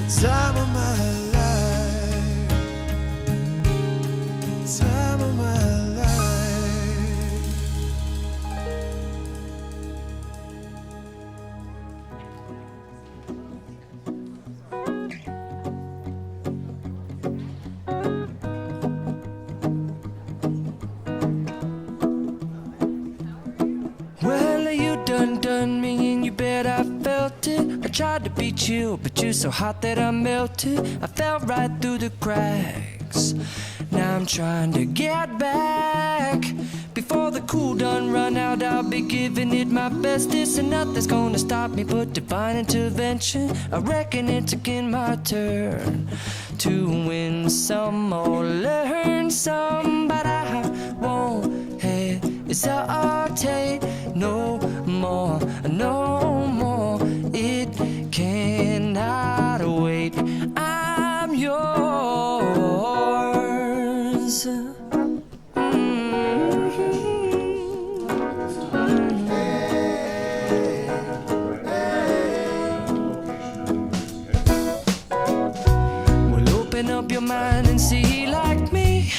time of my life, time of my life. Well, you done me and you bet I felt it. I tried to beat you, but you're so hot that I melted. I fell right through the cracks. Now I'm trying to get back. Before the cool done run out, I'll be giving it my best. This and nothing's gonna stop me but divine intervention. I reckon it's again my turn to win some or learn some, but I won't hesitate no more, no more. It cannot wait. I'm yours. Well, open up your mind and see like me.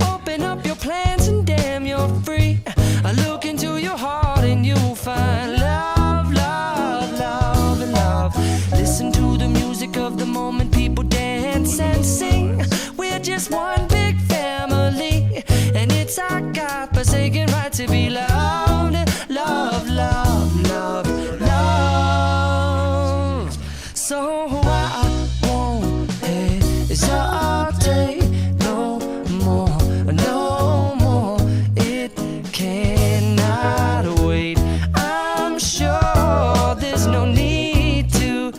Open up your plans and damn, you're free. I look into your heart and you'll find love, love, love, and love. Listen to the music of the moment, people dance and sing. We're just one big family, and it's our God-forsaken right to be loved. Love, love, love, love. So I won't hesitate no more, no more. It cannot wait. I'm sure there's no need to.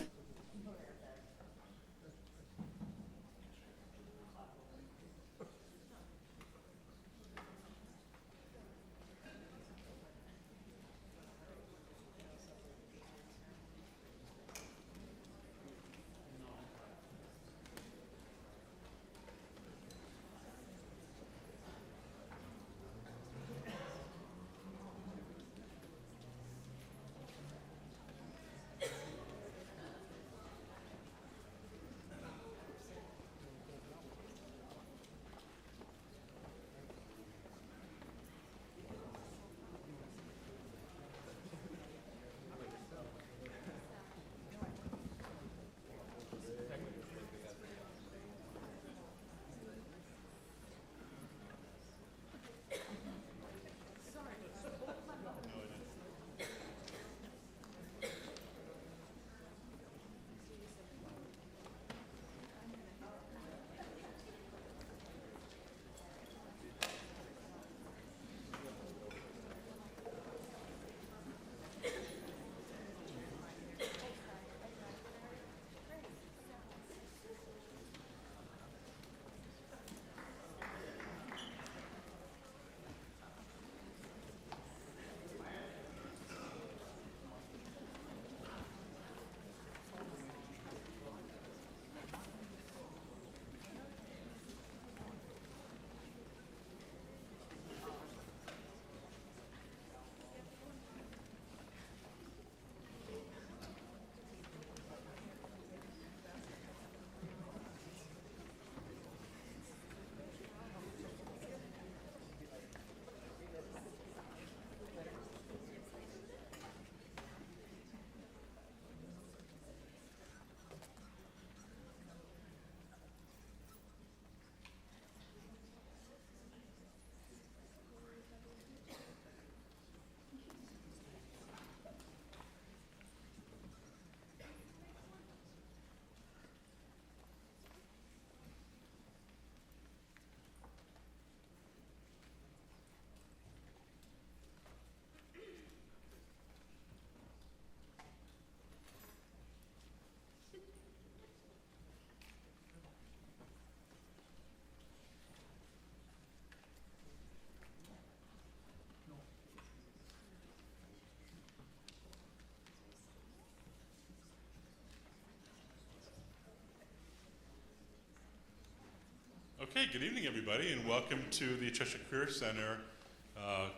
Okay, good evening everybody and welcome to the Cheshire Career Center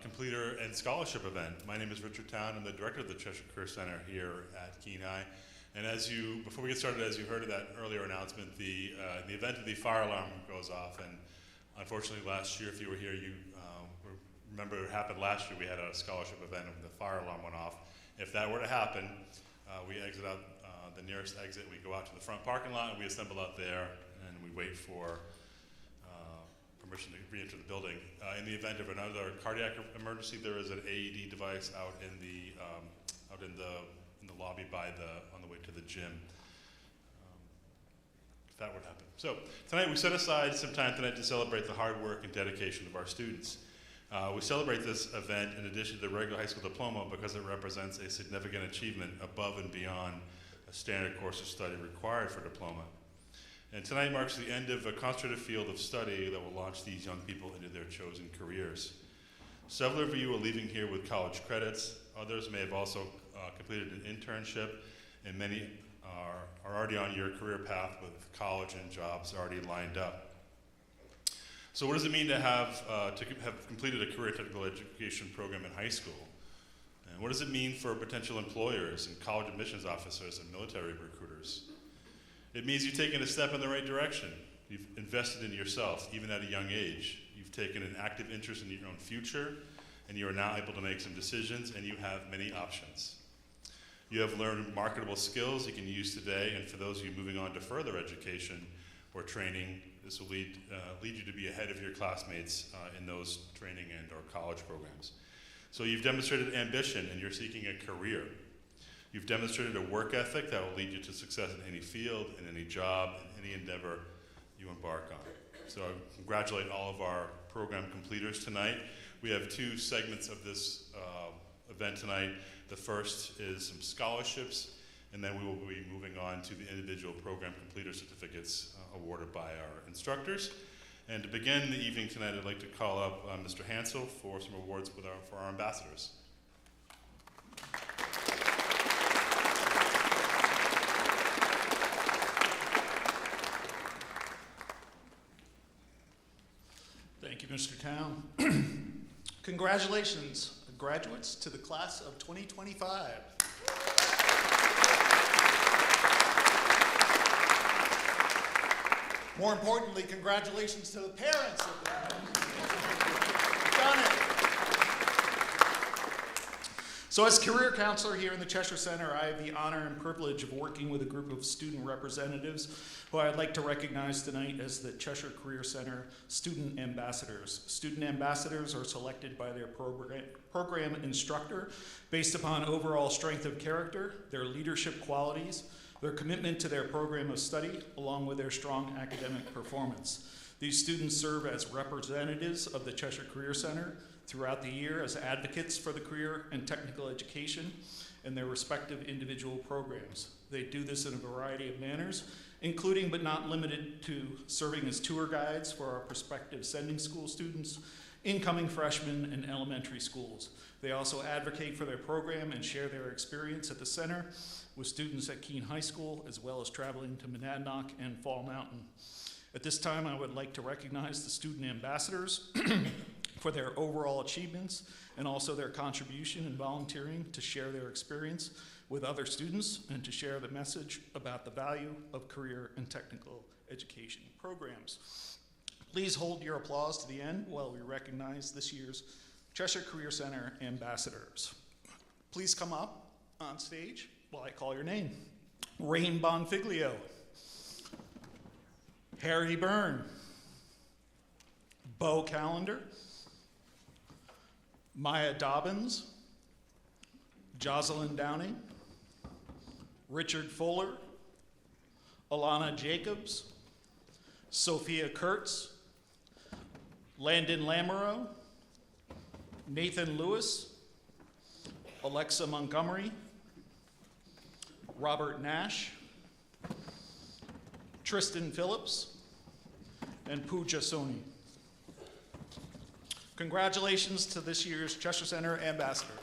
Completer and Scholarship event. My name is Richard Town. I'm the director of the Cheshire Career Center here at Kenai. And before we get started, as you heard of that earlier announcement, in the event of the fire alarm goes off, and unfortunately last year, if you were here, you remember it happened last year. We had a scholarship event and the fire alarm went off. If that were to happen, we exit out the nearest exit. We go out to the front parking lot and we assemble out there and we wait for permission to re-enter the building. In the event of another cardiac emergency, there is an AED device out in the lobby on the way to the gym. If that would happen. So tonight we set aside some time tonight to celebrate the hard work and dedication of our students. We celebrate this event in addition to the regular high school diploma because it represents a significant achievement above and beyond a standard course of study required for diploma. And tonight marks the end of a concentrated field of study that will launch these young people into their chosen careers. Several of you are leaving here with college credits. Others may have also completed an internship, and many are already on your career path with college and jobs already lined up. So what does it mean to have completed a career technical education program in high school? And what does it mean for potential employers and college admissions officers and military recruiters? It means you've taken a step in the right direction. You've invested in yourself, even at a young age. You've taken an active interest in your own future, and you are now able to make some decisions, and you have many options. You have learned marketable skills you can use today, and for those of you moving on to further education or training, this will lead you to be ahead of your classmates in those training and or college programs. So you've demonstrated ambition and you're seeking a career. You've demonstrated a work ethic that will lead you to success in any field, in any job, in any endeavor you embark on. So I congratulate all of our program completers tonight. We have two segments of this event tonight. The first is some scholarships, and then we will be moving on to the individual program completer certificates awarded by our instructors. And to begin the evening tonight, I'd like to call up Mr. Hansel for some awards for our ambassadors. Thank you, Mr. Town. Congratulations, graduates, to the class of 2025. More importantly, congratulations to the parents of them. You've done it. So as career counselor here in the Cheshire Center, I have the honor and privilege of working with a group of student representatives who I'd like to recognize tonight as the Cheshire Career Center Student Ambassadors. Student ambassadors are selected by their program instructor based upon overall strength of character, their leadership qualities, their commitment to their program of study, along with their strong academic performance. These students serve as representatives of the Cheshire Career Center throughout the year as advocates for the career and technical education in their respective individual programs. They do this in a variety of manners, including but not limited to serving as tour guides for our prospective sending school students, incoming freshmen, and elementary schools. They also advocate for their program and share their experience at the center with students at Keene High School, as well as traveling to Monadnock and Fall Mountain. At this time, I would like to recognize the student ambassadors for their overall achievements and also their contribution in volunteering to share their experience with other students and to share the message about the value of career and technical education programs. Please hold your applause to the end while we recognize this year's Cheshire Career Center ambassadors. Please come up on stage while I call your name. Rain Bonfiglio, Harry Byrne, Bo Callender, Maya Dobbins, Jocelyn Downing, Richard Fuller, Alana Jacobs, Sophia Kurtz, Landon Lamoureux, Nathan Lewis, Alexa Montgomery, Robert Nash, Tristan Phillips, and Pooja Soni. Congratulations to this year's Cheshire Center ambassadors.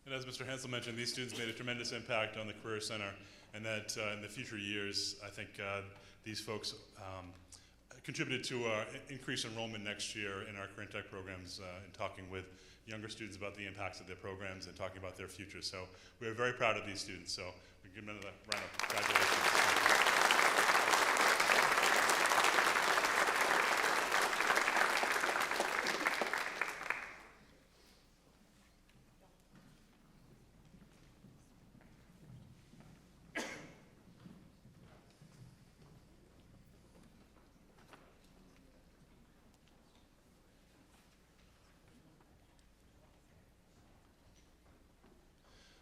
And as Mr. Hansel mentioned, these students made a tremendous impact on the Career Center, and that in the future years, I think these folks contributed to increased enrollment next year in our career and tech programs in talking with younger students about the impacts of their programs and talking about their future. So we are very proud of these students. So we give them another round of congratulations.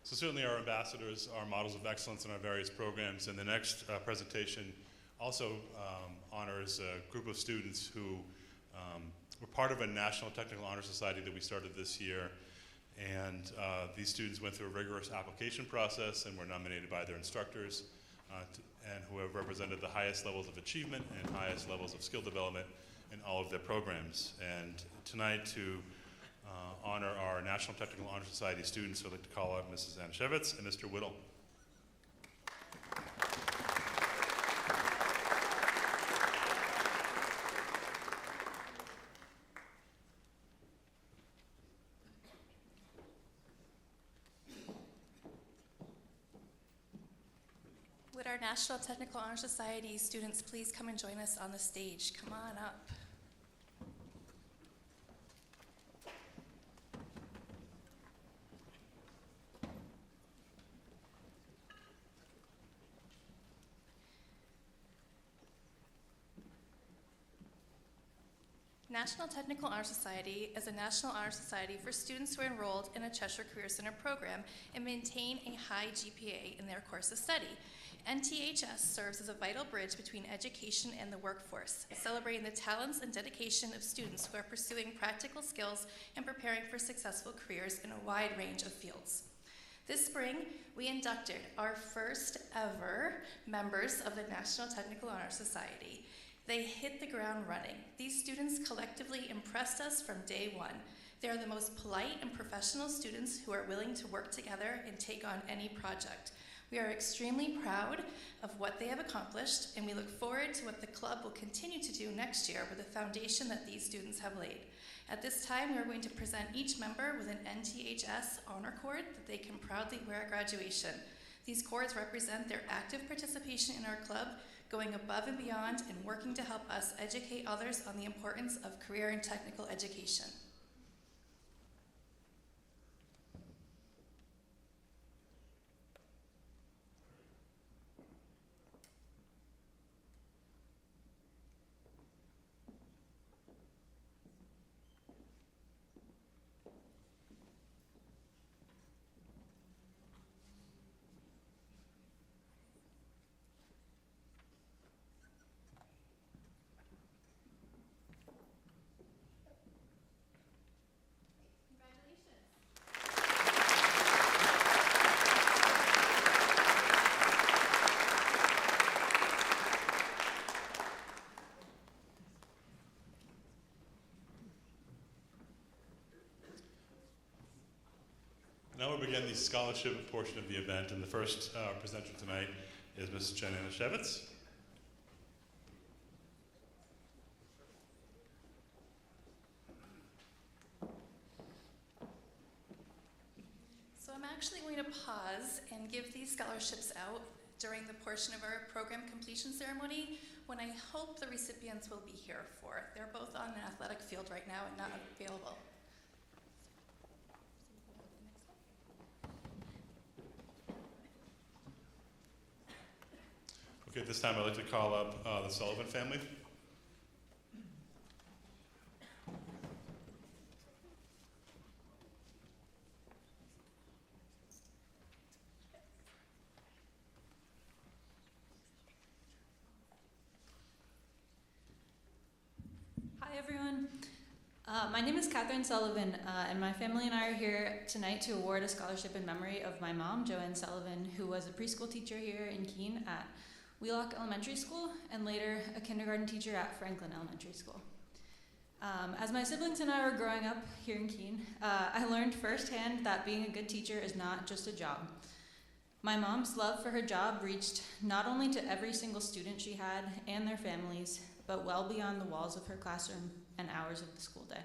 So certainly our ambassadors are models of excellence in our various programs, and the next presentation also honors a group of students who were part of a National Technical Honor Society that we started this year, and these students went through a rigorous application process and were nominated by their instructors, and who have represented the highest levels of achievement and highest levels of skill development in all of their programs. And tonight, to honor our National Technical Honor Society students, I'd like to call out Mrs. Anashevitz and Mr. Whittle. Would our National Technical Honor Society students please come and join us on the stage? Come on up. National Technical Honor Society is a national honor society for students who are enrolled in a Cheshire Career Center program and maintain a high GPA in their course of study. NTHS serves as a vital bridge between education and the workforce, celebrating the talents and dedication of students who are pursuing practical skills and preparing for successful careers in a wide range of fields. This spring, we inducted our first ever members of the National Technical Honor Society. They hit the ground running. These students collectively impressed us from day one. They are the most polite and professional students who are willing to work together and take on any project. We are extremely proud of what they have accomplished, and we look forward to what the club will continue to do next year with the foundation that these students have laid. At this time, we are going to present each member with an NTHS honor cord that they can proudly wear at graduation. These cords represent their active participation in our club, going above and beyond and working to help us educate others on the importance of career and technical education. Now we'll begin the scholarship portion of the event, and the first presenter tonight is Mrs. Jen Anashevitz. So I'm actually going to pause and give these scholarships out during the portion of our program completion ceremony when I hope the recipients will be here for. They're both on an athletic field right now and not available. Okay, at this time I'd like to call up the Sullivan family. Hi everyone. My name is Catherine Sullivan, and my family and I are here tonight to award a scholarship in memory of my mom, Joanne Sullivan, who was a preschool teacher here in Keene at Wheelock Elementary School, and later a kindergarten teacher at Franklin Elementary School. As my siblings and I were growing up here in Keene, I learned firsthand that being a good teacher is not just a job. My mom's love for her job reached not only to every single student she had and their families, but well beyond the walls of her classroom and hours of the school day.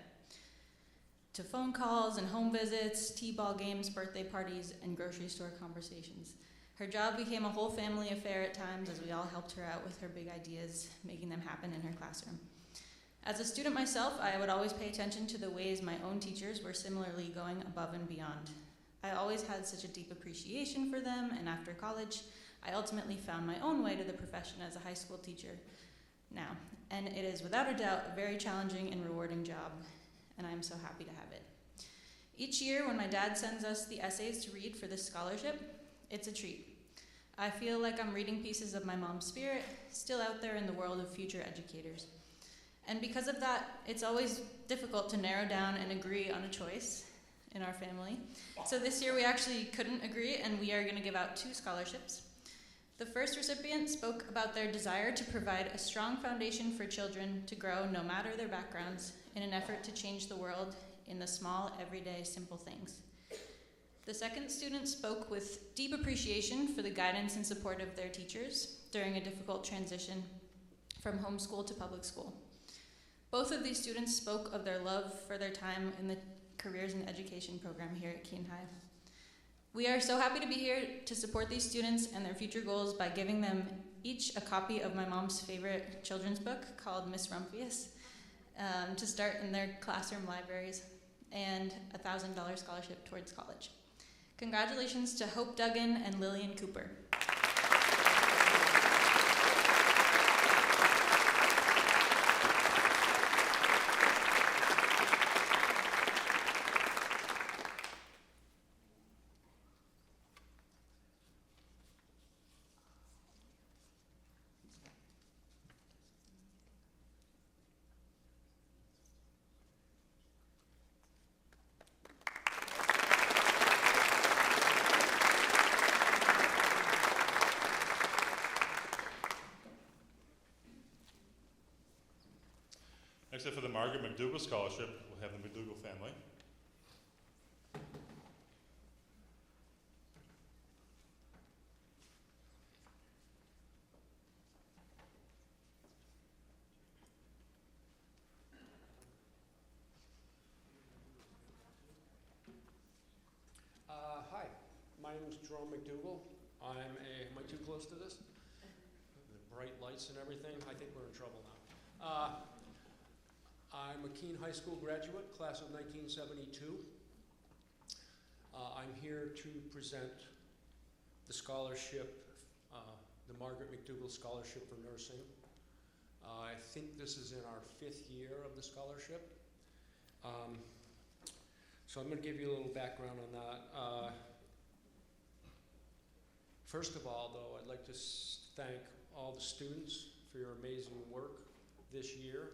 To phone calls and home visits, t-ball games, birthday parties, and grocery store conversations. Her job became a whole family affair at times as we all helped her out with her big ideas, making them happen in her classroom. As a student myself, I would always pay attention to the ways my own teachers were similarly going above and beyond. I always had such a deep appreciation for them, and after college, I ultimately found my own way to the profession as a high school teacher now. And it is without a doubt a very challenging and rewarding job, and I'm so happy to have it. Each year when my dad sends us the essays to read for this scholarship, it's a treat. I feel like I'm reading pieces of my mom's spirit, still out there in the world of future educators. And because of that, it's always difficult to narrow down and agree on a choice in our family. So this year we actually couldn't agree, and we are going to give out 2 scholarships. The first recipient spoke about their desire to provide a strong foundation for children to grow no matter their backgrounds in an effort to change the world in the small, everyday, simple things. The second student spoke with deep appreciation for the guidance and support of their teachers during a difficult transition from homeschool to public school. Both of these students spoke of their love for their time in the Careers in Education program here at Keene High. We are so happy to be here to support these students and their future goals by giving them each a copy of my mom's favorite children's book called Miss Rumphius to start in their classroom libraries, and a $1,000 scholarship towards college. Congratulations to Hope Duggan and Lillian Cooper. Next up for the Margaret McDougall Scholarship, we'll have the McDougall family. Hi, my name is Jerome McDougall. Am I too close to this? The bright lights and everything, I think we're in trouble now. I'm a Keene High School graduate, class of 1972. I'm here to present the scholarship, the Margaret McDougall Scholarship for Nursing. I think this is in our 5th year of the scholarship. So I'm going to give you a little background on that. First of all, though, I'd like to thank all the students for your amazing work this year.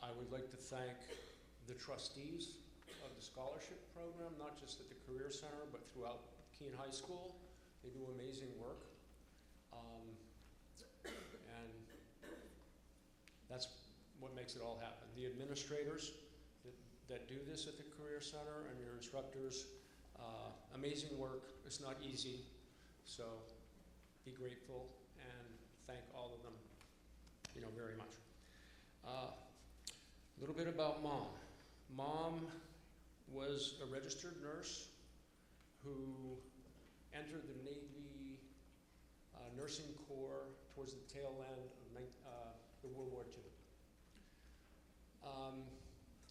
I would like to thank the trustees of the scholarship program, not just at the Career Center, but throughout Keene High School. They do amazing work. And that's what makes it all happen. The administrators that do this at the Career Center and your instructors, amazing work. It's not easy, so be grateful and thank all of them, very much. A little bit about Mom. Mom was a registered nurse who entered the Navy Nursing Corps towards the tail end of the World War II.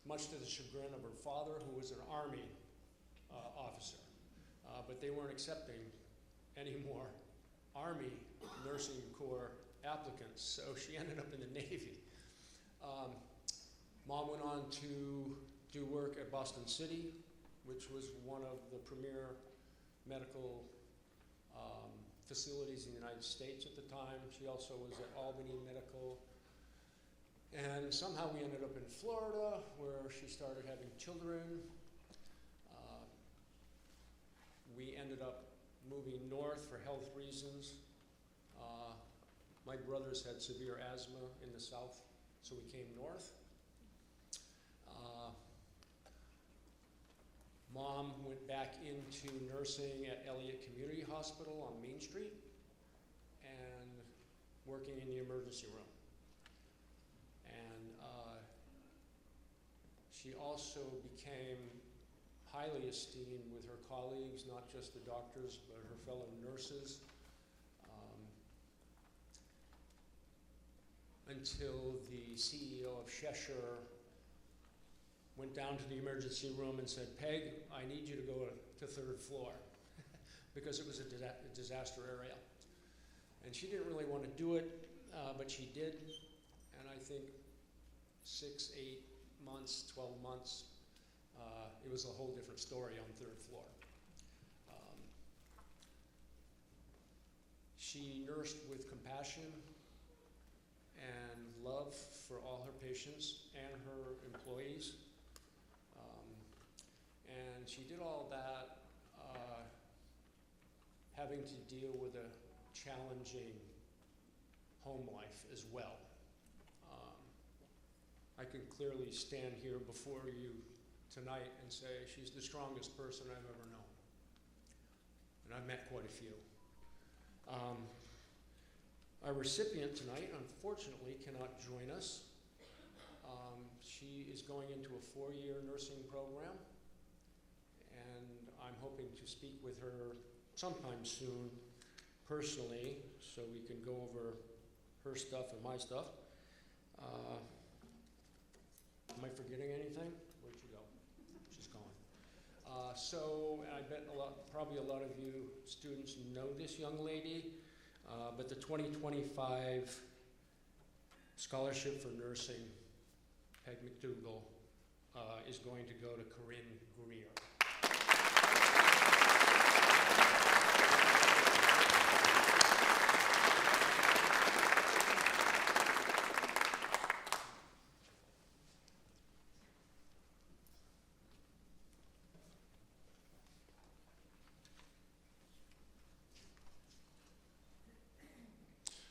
Much to the chagrin of her father, who was an Army officer. But they weren't accepting any more Army Nursing Corps applicants, so she ended up in the Navy. Mom went on to do work at Boston City, which was one of the premier medical facilities in the United States at the time. She also was at Albany Medical. And somehow we ended up in Florida, where she started having children. We ended up moving north for health reasons. My brothers had severe asthma in the south, so we came north. Mom went back into nursing at Elliott Community Hospital on Main Street and working in the emergency room. And she also became highly esteemed with her colleagues, not just the doctors, but her fellow nurses, until the CEO of Cheshire went down to the emergency room and said, "Peg, I need you to go to third floor," because it was a disaster area. And she didn't really want to do it, but she did. And I think 6, 8 months, 12 months, it was a whole different story on third floor. She nursed with compassion and love for all her patients and her employees. And she did all that having to deal with a challenging home life as well. I can clearly stand here before you tonight and say she's the strongest person I've ever known. And I've met quite a few. Our recipient tonight, unfortunately, cannot join us. She is going into a 4-year nursing program, and I'm hoping to speak with her sometime soon personally, so we can go over her stuff and my stuff. Am I forgetting anything? Where'd she go? She's gone. So I bet probably a lot of you students know this young lady, but the 2025 Scholarship for Nursing, Peg McDougall, is going to go to Corinne Greer.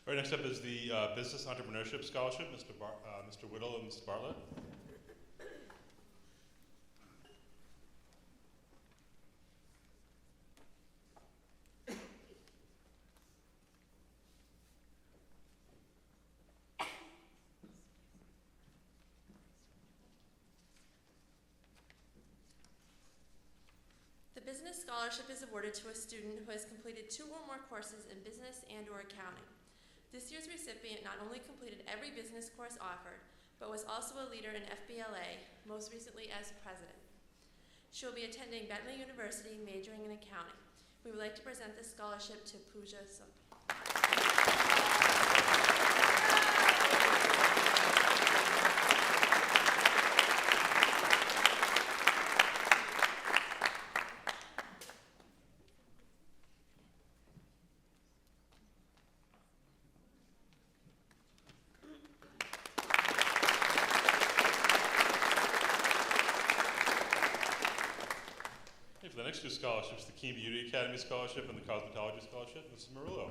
All right, next up is the Business Entrepreneurship Scholarship, Mr. Whittle and Mr. Bartlett. The Business Scholarship is awarded to a student who has completed 2 or more courses in business and/or accounting. This year's recipient not only completed every business course offered, but was also a leader in FBLA, most recently as president. She will be attending Bentley University, majoring in accounting. We would like to present this scholarship to Pooja Sum. For the next 2 scholarships, the Keen Beauty Academy Scholarship and the Cosmetology Scholarship, Mrs. Murillo.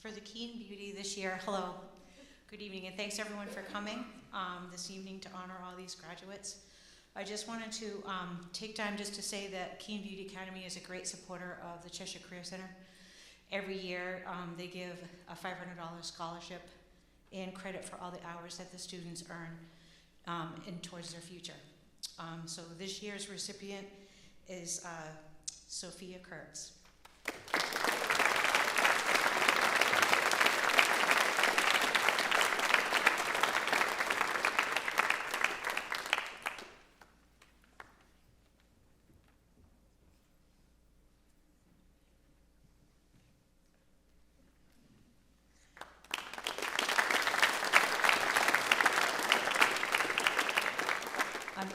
For the Keen Beauty this year, hello, good evening, and thanks everyone for coming this evening to honor all these graduates. I just wanted to take time just to say that Keen Beauty Academy is a great supporter of the Cheshire Career Center. Every year they give a $500 scholarship and credit for all the hours that the students earn towards their future. So this year's recipient is Sophia Kurtz.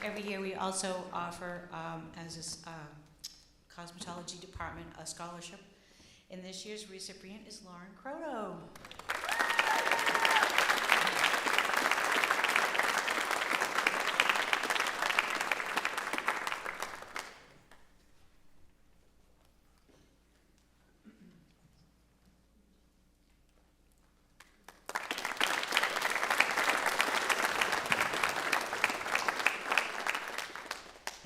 every year we also offer, as a cosmetology department, a scholarship. And this year's recipient is Lauren Croto.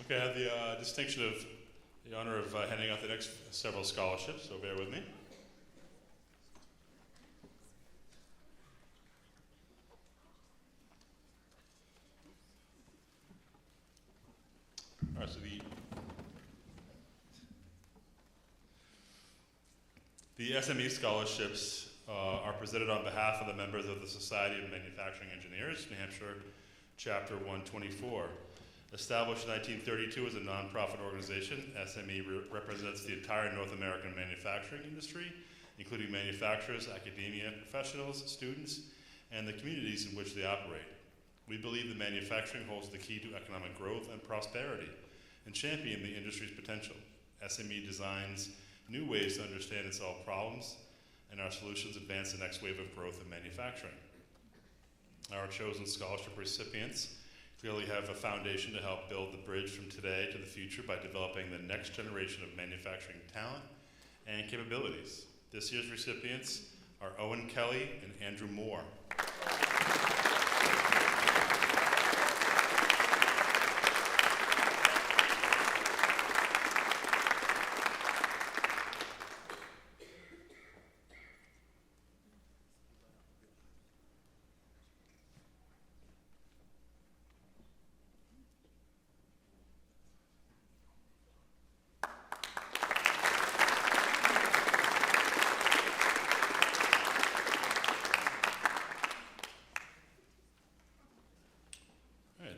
Okay, I have the distinction of the honor of handing out the next several scholarships, so bear with me. All right, so the SME scholarships are presented on behalf of the members of the Society of Manufacturing Engineers, New Hampshire, Chapter 124. Established in 1932 as a nonprofit organization, SME represents the entire North American manufacturing industry, including manufacturers, academia, professionals, students, and the communities in which they operate. We believe that manufacturing holds the key to economic growth and prosperity and champion the industry's potential. SME designs new ways to understand and solve problems, and our solutions advance the next wave of growth in manufacturing. Our chosen scholarship recipients clearly have a foundation to help build the bridge from today to the future by developing the next generation of manufacturing talent and capabilities. This year's recipients are Owen Kelly and Andrew Moore.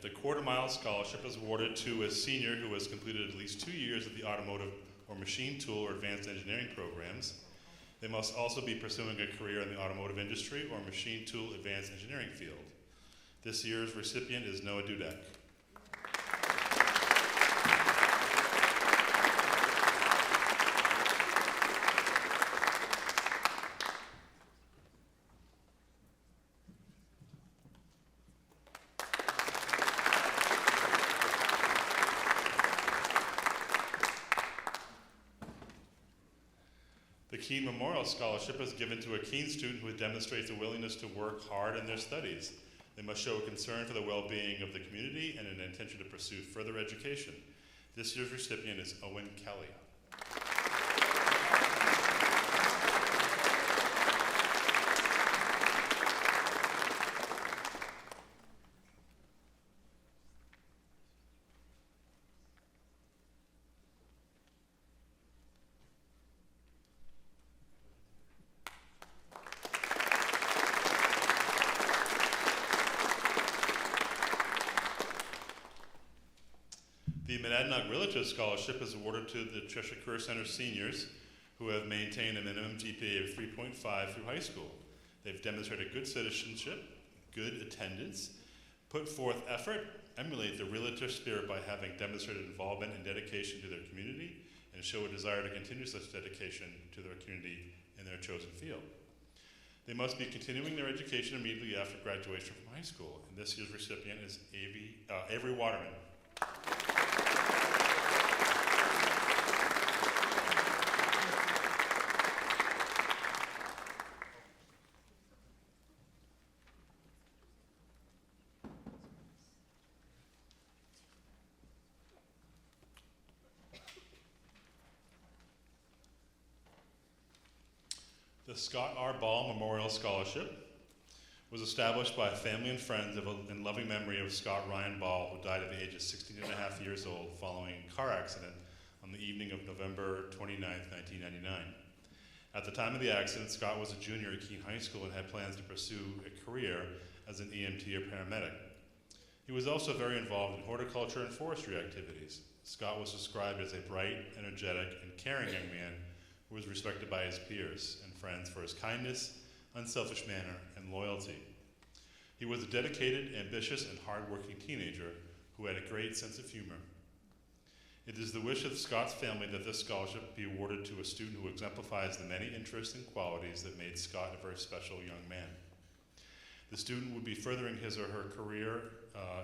The quarter-mile scholarship is awarded to a senior who has completed at least 2 years of the automotive or machine tool or advanced engineering programs. They must also be pursuing a career in the automotive industry or machine tool advanced engineering field. This year's recipient is Noah Dudek. The Keene Memorial Scholarship is given to a Keene student who demonstrates a willingness to work hard in their studies. They must show a concern for the well-being of the community and an intention to pursue further education. This year's recipient is Owen Kelly. The Monadnock Realtor Scholarship is awarded to the Cheshire Career Center seniors who have maintained a minimum GPA of 3.5 through high school. They've demonstrated good citizenship, good attendance, put forth effort, emulate the realtor spirit by having demonstrated involvement and dedication to their community, and show a desire to continue such dedication to their community in their chosen field. They must be continuing their education immediately after graduation from high school, and this year's recipient is Avery Waterman. The Scott R. Ball Memorial Scholarship was established by family and friends in loving memory of Scott Ryan Ball, who died at the age of 16 and a half years old following a car accident on the evening of November 29, 1999. At the time of the accident, Scott was a junior at Keene High School and had plans to pursue a career as an EMT or paramedic. He was also very involved in horticulture and forestry activities. Scott was described as a bright, energetic, and caring young man who was respected by his peers and friends for his kindness, unselfish manner, and loyalty. He was a dedicated, ambitious, and hardworking teenager who who had a great sense of humor. It is the wish of Scott's family that this scholarship be awarded to a student who exemplifies the many interests and qualities that made Scott a very special young man. The student would be furthering his or her career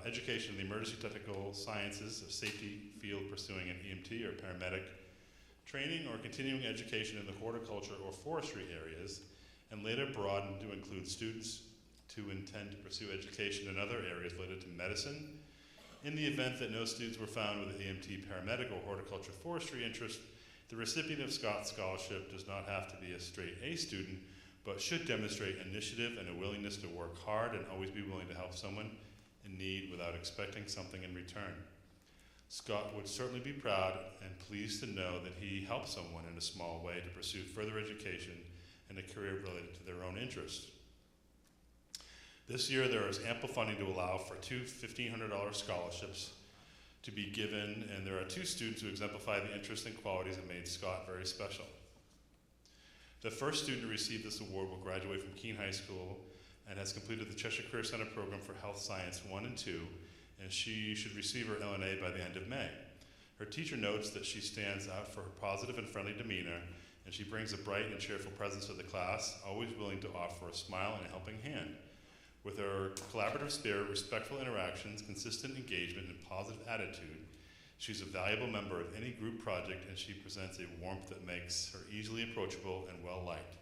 education in the emergency technical sciences of safety field, pursuing an EMT or paramedic training, or continuing education in the horticulture or forestry areas, and later broadened to include students to intend to pursue education in other areas related to medicine. In the event that no students were found with an EMT, paramedic, or horticulture forestry interest, the recipient of Scott's scholarship does not have to be a straight A student, but should demonstrate initiative and a willingness to work hard and always be willing to help someone in need without expecting something in return. Scott would certainly be proud and pleased to know that he helped someone in a small way to pursue further education and a career related to their own interests. This year, there is ample funding to allow for 2 $1,500 scholarships to be given, and there are 2 students who exemplify the interests and qualities that made Scott very special. The first student to receive this award will graduate from Keene High School and has completed the Cheshire Career Center program for Health Science 1 and 2, and she should receive her LNA by the end of May. Her teacher notes that she stands out for her positive and friendly demeanor, and she brings a bright and cheerful presence to the class, always willing to offer a smile and a helping hand. With her collaborative spirit, respectful interactions, consistent engagement, and positive attitude, she's a valuable member of any group project, and she presents a warmth that makes her easily approachable and well-liked.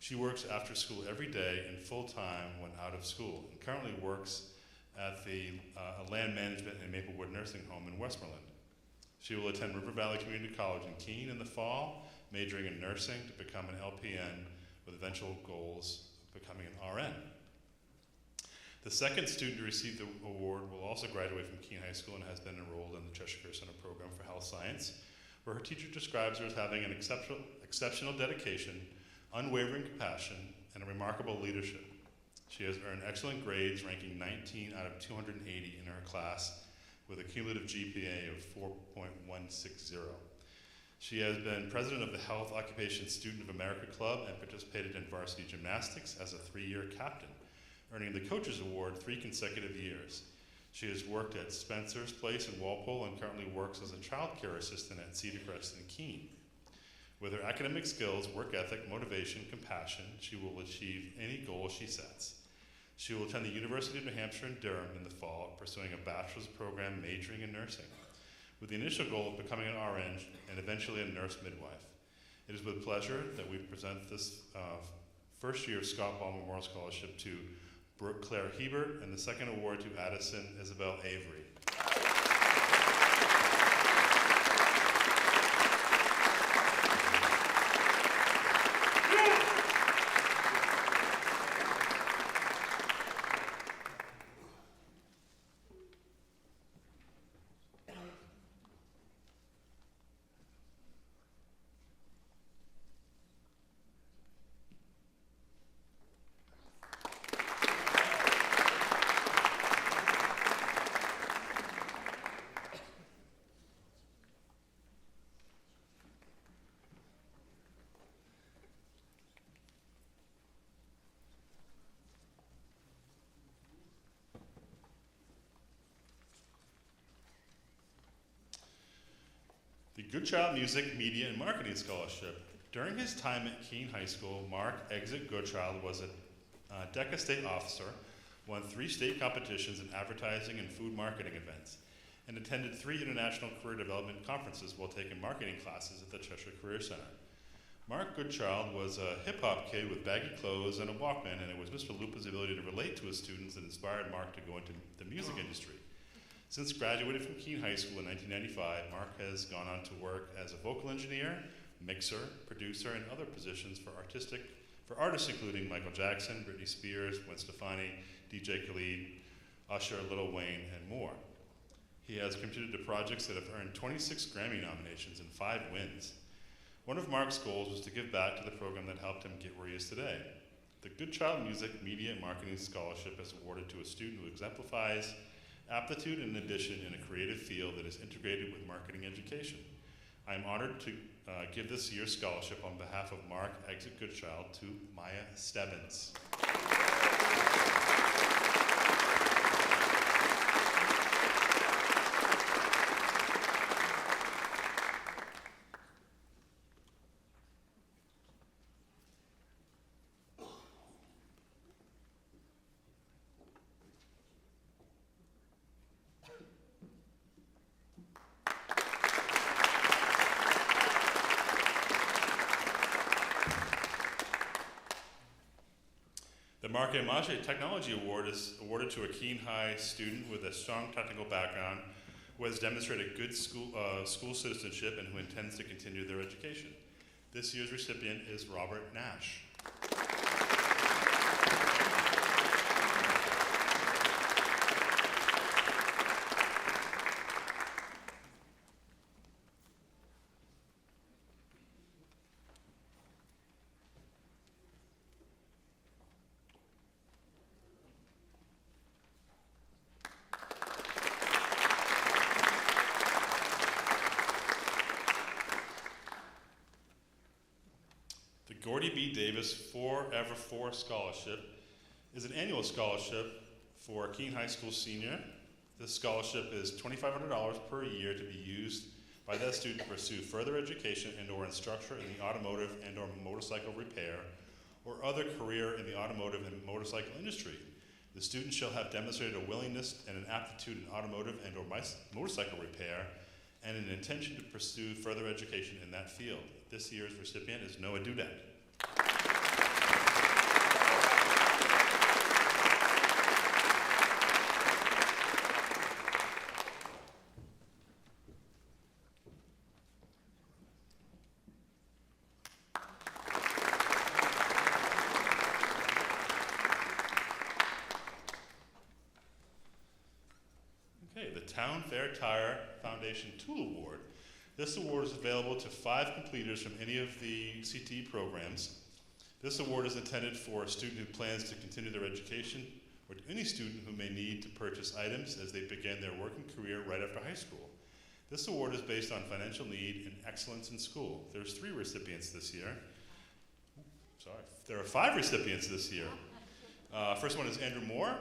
She works after school every day and full-time when out of school, and currently works at the land management and Maplewood Nursing Home in Westmoreland. She will attend River Valley Community College in Keene in the fall, majoring in nursing to become an LPN with eventual goals of becoming an RN. The second student to receive the award will also graduate from Keene High School and has been enrolled in the Cheshire Career Center program for Health Science, where her teacher describes her as having an exceptional dedication, unwavering compassion, and a remarkable leadership. She has earned excellent grades, ranking 19 out of 280 in her class, with a cumulative GPA of 4.160. She has been president of the Health Occupation Student of America Club and participated in varsity gymnastics as a 3-year captain, earning the Coaches Award 3 consecutive years. She has worked at Spencer's Place in Walpole and currently works as a child care assistant at Cedar Crest in Keene. With her academic skills, work ethic, motivation, compassion, she will achieve any goal she sets. She will attend the University of New Hampshire in Durham in the fall, pursuing a bachelor's program majoring in nursing, with the initial goal of becoming an RN and eventually a nurse midwife. It is with pleasure that we present this first year Scott Ball Memorial Scholarship to Brooke Claire Hebert, and the second award to Addison Isabel Avery. The Good Child Music, Media, and Marketing Scholarship. During his time at Keene High School, Mark Exit Goodchild was a DECA state officer, won 3 state competitions in advertising and food marketing events, and attended 3 international career development conferences while taking marketing classes at the Cheshire Career Center. Mark Goodchild was a hip-hop kid with baggy clothes and a Walkman, and it was Mr. Lupa's ability to relate to his students that inspired Mark to go into the music industry. Since graduating from Keene High School in 1995, Mark has gone on to work as a vocal engineer, mixer, producer, and other positions for artists including Michael Jackson, Britney Spears, Gwen Stefani, DJ Khaled, Usher, Lil Wayne, and more. He has contributed to projects that have earned 26 Grammy nominations and 5 wins. One of Mark's goals was to give back to the program that helped him get where he is today. The Good Child Music, Media, and Marketing Scholarship is awarded to a student who exemplifies aptitude and addition in a creative field that is integrated with marketing education. I am honored to give this year's scholarship on behalf of Mark Exit Goodchild to Maya Stebbins. The Marc et Mage Technology Award is awarded to a Keene High student with a strong technical background who has demonstrated good school citizenship and who intends to continue their education. This year's recipient is Robert Nash. Gordy B. Davis Forever 4 Scholarship is an annual scholarship for a Keene High School senior. This scholarship is $2,500 per year to be used by that student to pursue further education and or instructor in the automotive and or motorcycle repair or other career in the automotive and motorcycle industry. The student shall have demonstrated a willingness and an aptitude in automotive and or motorcycle repair and an intention to pursue further education in that field. This year's recipient is Noah Dudek. Okay, the Town Fair Tire Foundation Tool Award. This award is available to 5 completers from any of the CTE programs. This award is intended for a student who plans to continue their education or to any student who may need to purchase items as they begin their working career right after high school. This award is based on financial need and excellence in school. There's 3 recipients this year. Sorry, there are 5 recipients this year. First one is Andrew Moore.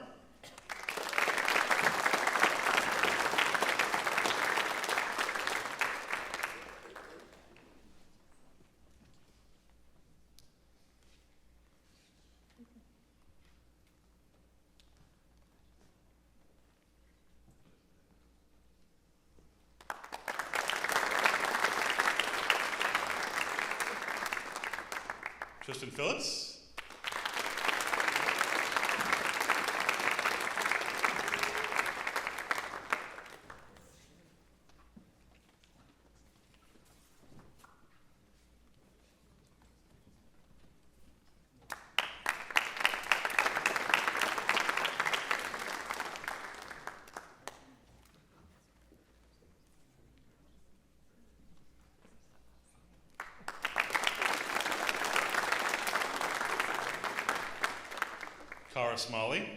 Tristan Phillips. Cara Smalley.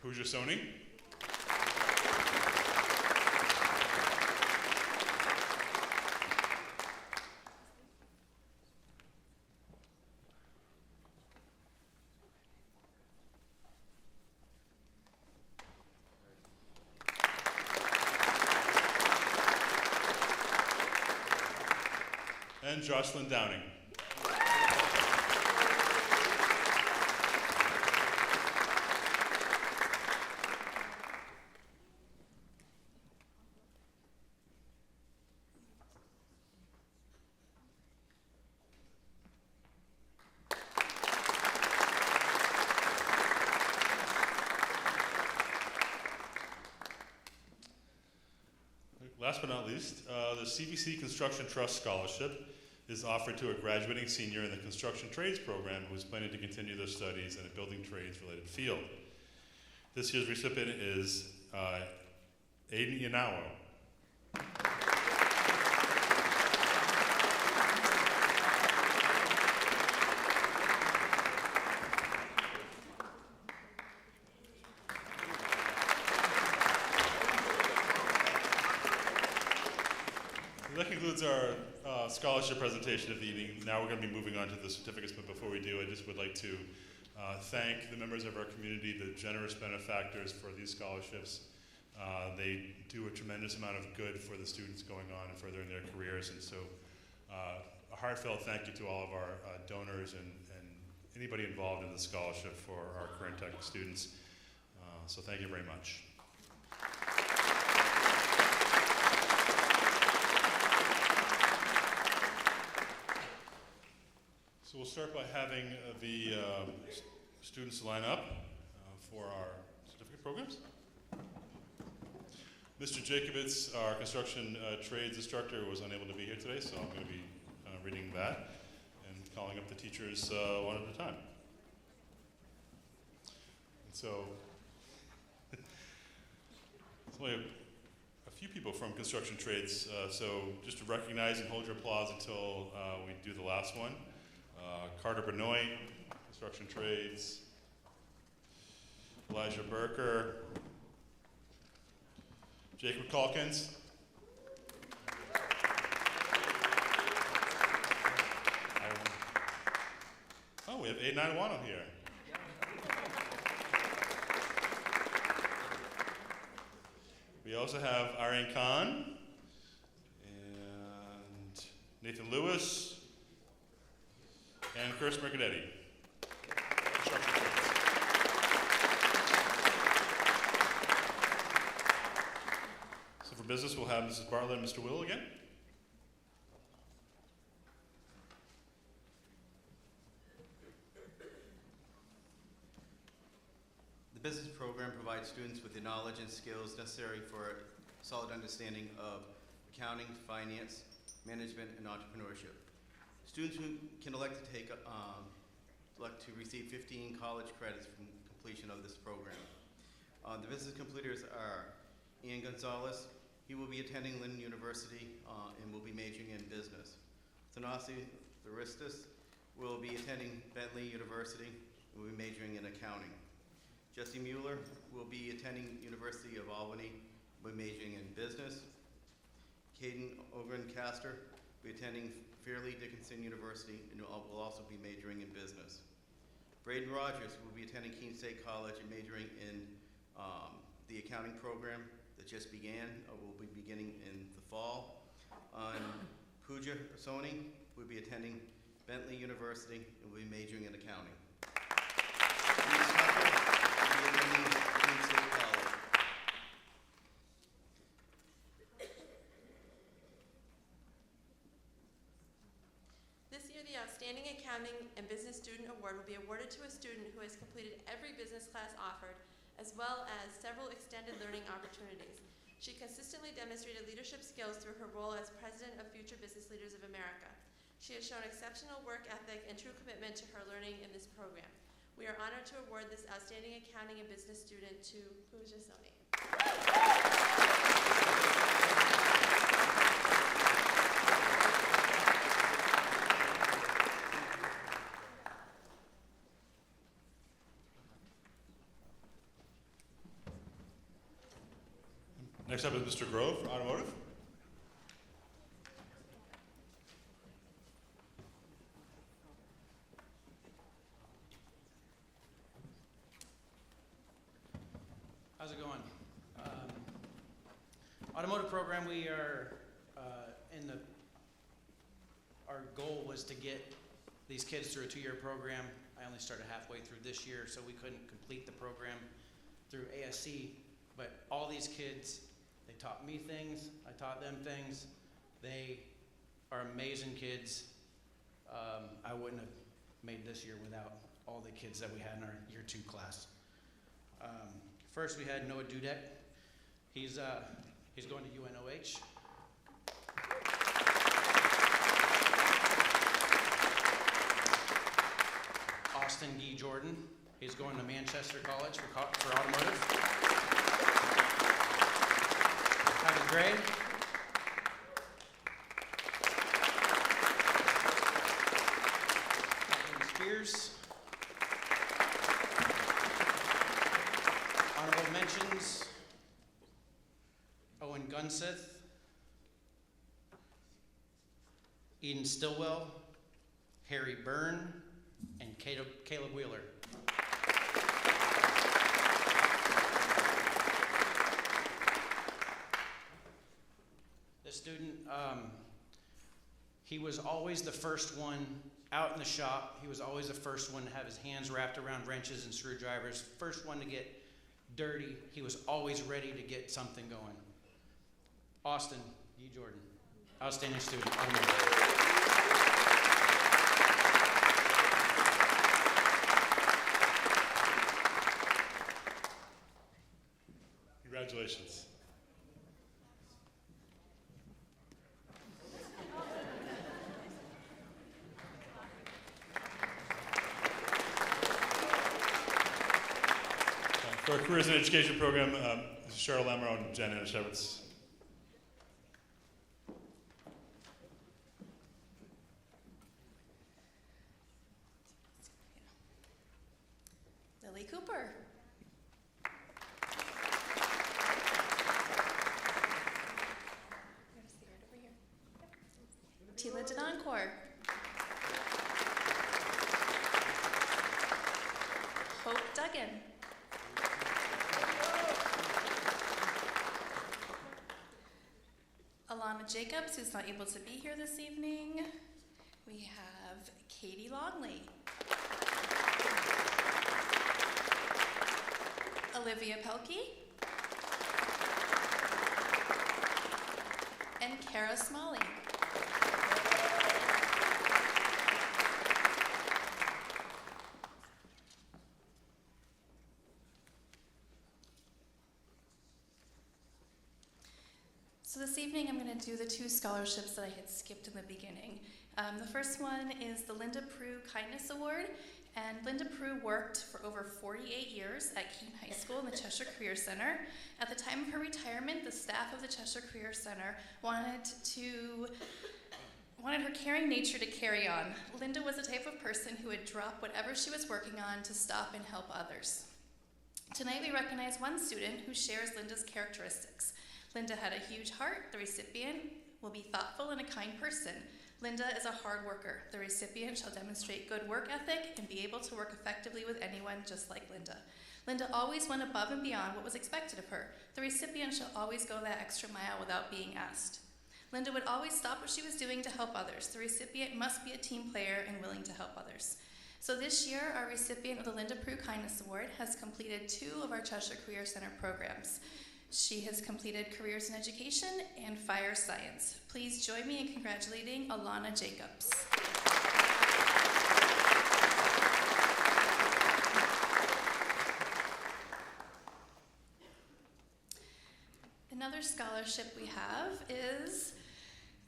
Pooja Soni. And Jocelyn Downing. Last but not least, the CVC Construction Trust Scholarship is offered to a graduating senior in the construction trades program who is planning to continue their studies in a building trades related field. This year's recipient is Aiden Yanawo. That concludes our scholarship presentation of the evening. Now we're going to be moving on to the certificates, but before we do, I just would like to thank the members of our community, the generous benefactors for these scholarships. They do a tremendous amount of good for the students going on and furthering their careers, and so a heartfelt thank you to all of our donors and anybody involved in the scholarship for our career and tech students. So thank you very much. So we'll start by having the students line up for our certificate programs. Mr. Jacobitz, our construction trades instructor, was unable to be here today, so I'm going to be reading that and calling up the teachers one at a time. And so, there's only a few people from construction trades, so just to recognize and hold your applause until we do the last one. Carter Benoit, construction trades. Elijah Berker. Jacob Calkins. Oh, we have 891 on here. We also have Irene Khan and Nathan Lewis and Chris Mercadetti. So for business, we'll have Mrs. Bartlett and Mr. Will again. The business program provides students with the knowledge and skills necessary for a solid understanding of accounting, finance, management, and entrepreneurship. Students who can elect to receive 15 college credits from completion of this program. The business completers are Ian Gonzalez. He will be attending Lynn University and will be majoring in business. Thanasi Thuristis will be attending Bentley University and will be majoring in accounting. Jesse Mueller will be attending University of Albany, will be majoring in business. Caden Ogren-Caster will be attending Fairleigh Dickinson University and will also be majoring in business. Braden Rogers will be attending Keene State College and majoring in the accounting program that just began, will be beginning in the fall. Pooja Soni will be attending Bentley University and will be majoring in accounting. Reese Tucker will be attending Keene State College. This year, the Outstanding Accounting and Business Student Award will be awarded to a student who has completed every business class offered, as well as several extended learning opportunities. She consistently demonstrated leadership skills through her role as president of Future Business Leaders of America. She has shown exceptional work ethic and true commitment to her learning in this program. We are honored to award this Outstanding Accounting and Business student to Pooja Soni. Next up is Mr. Grove for automotive. How's it going? Automotive program, we are our goal was to get these kids through a 2-year program. I only started halfway through this year, so we couldn't complete the program through ASC, but all these kids, they taught me things, I taught them things. They are amazing kids. I wouldn't have made this year without all the kids that we had in our year 2 class. First we had Noah Dudek. He's going to UNOH. Austin Gee Jordan. He's going to Manchester College for automotive. How's his grade? Spears. Honorable mentions, Owen Gunseth, Eden Stillwell, Harry Byrne, and Caleb Wheeler. student. He was always the first one out in the shop. He was always the first one to have his hands wrapped around wrenches and screwdrivers. First one to get dirty. He was always ready to get something going. Austin E. Jordan, outstanding student. Congratulations. For our Careers in Education program, Cheryl Lamro and Jen Anashevitz. Lily Cooper. Tila Denoncourt. Hope Duggan. Alana Jacobs, who's not able to be here this evening. We have Katie Longley. Olivia Pelkey. And Kara Smalley. So this evening I'm going to do the two scholarships that I had skipped in the beginning. The first one is the Linda Prue Kindness Award, and Linda Prue worked for over 48 years at Keene High School in the Cheshire Career Center. At the time of her retirement, the staff of the Cheshire Career Center wanted her caring nature to carry on. Linda was the type of person who would drop whatever she was working on to stop and help others. Tonight we recognize one student who shares Linda's characteristics. Linda had a huge heart. The recipient will be thoughtful and a kind person. Linda is a hard worker. The recipient shall demonstrate good work ethic and be able to work effectively with anyone just like Linda. Linda always went above and beyond what was expected of her. The recipient shall always go that extra mile without being asked. Linda would always stop what she was doing to help others. The recipient must be a team player and willing to help others. So this year, our recipient of the Linda Prue Kindness Award has completed 2 of our Cheshire Career Center programs. She has completed Careers in Education and Fire Science. Please join me in congratulating Alana Jacobs. Another scholarship we have is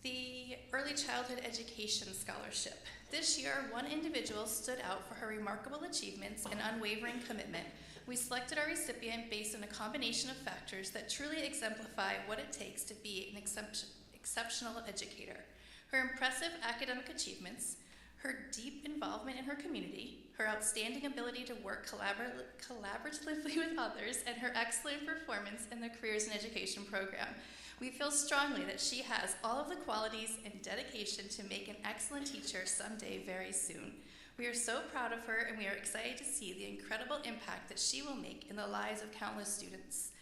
the Early Childhood Education Scholarship. This year, one individual stood out for her remarkable achievements and unwavering commitment. We selected our recipient based on a combination of factors that truly exemplify what it takes to be an exceptional educator. Her impressive academic achievements, her deep involvement in her community, her outstanding ability to work collaboratively with others, and her excellent performance in the Careers in Education program. We feel strongly that she has all of the qualities and dedication to make an excellent teacher someday very soon. We are so proud of her, and we are excited to see the incredible impact that she will make in the lives of countless students.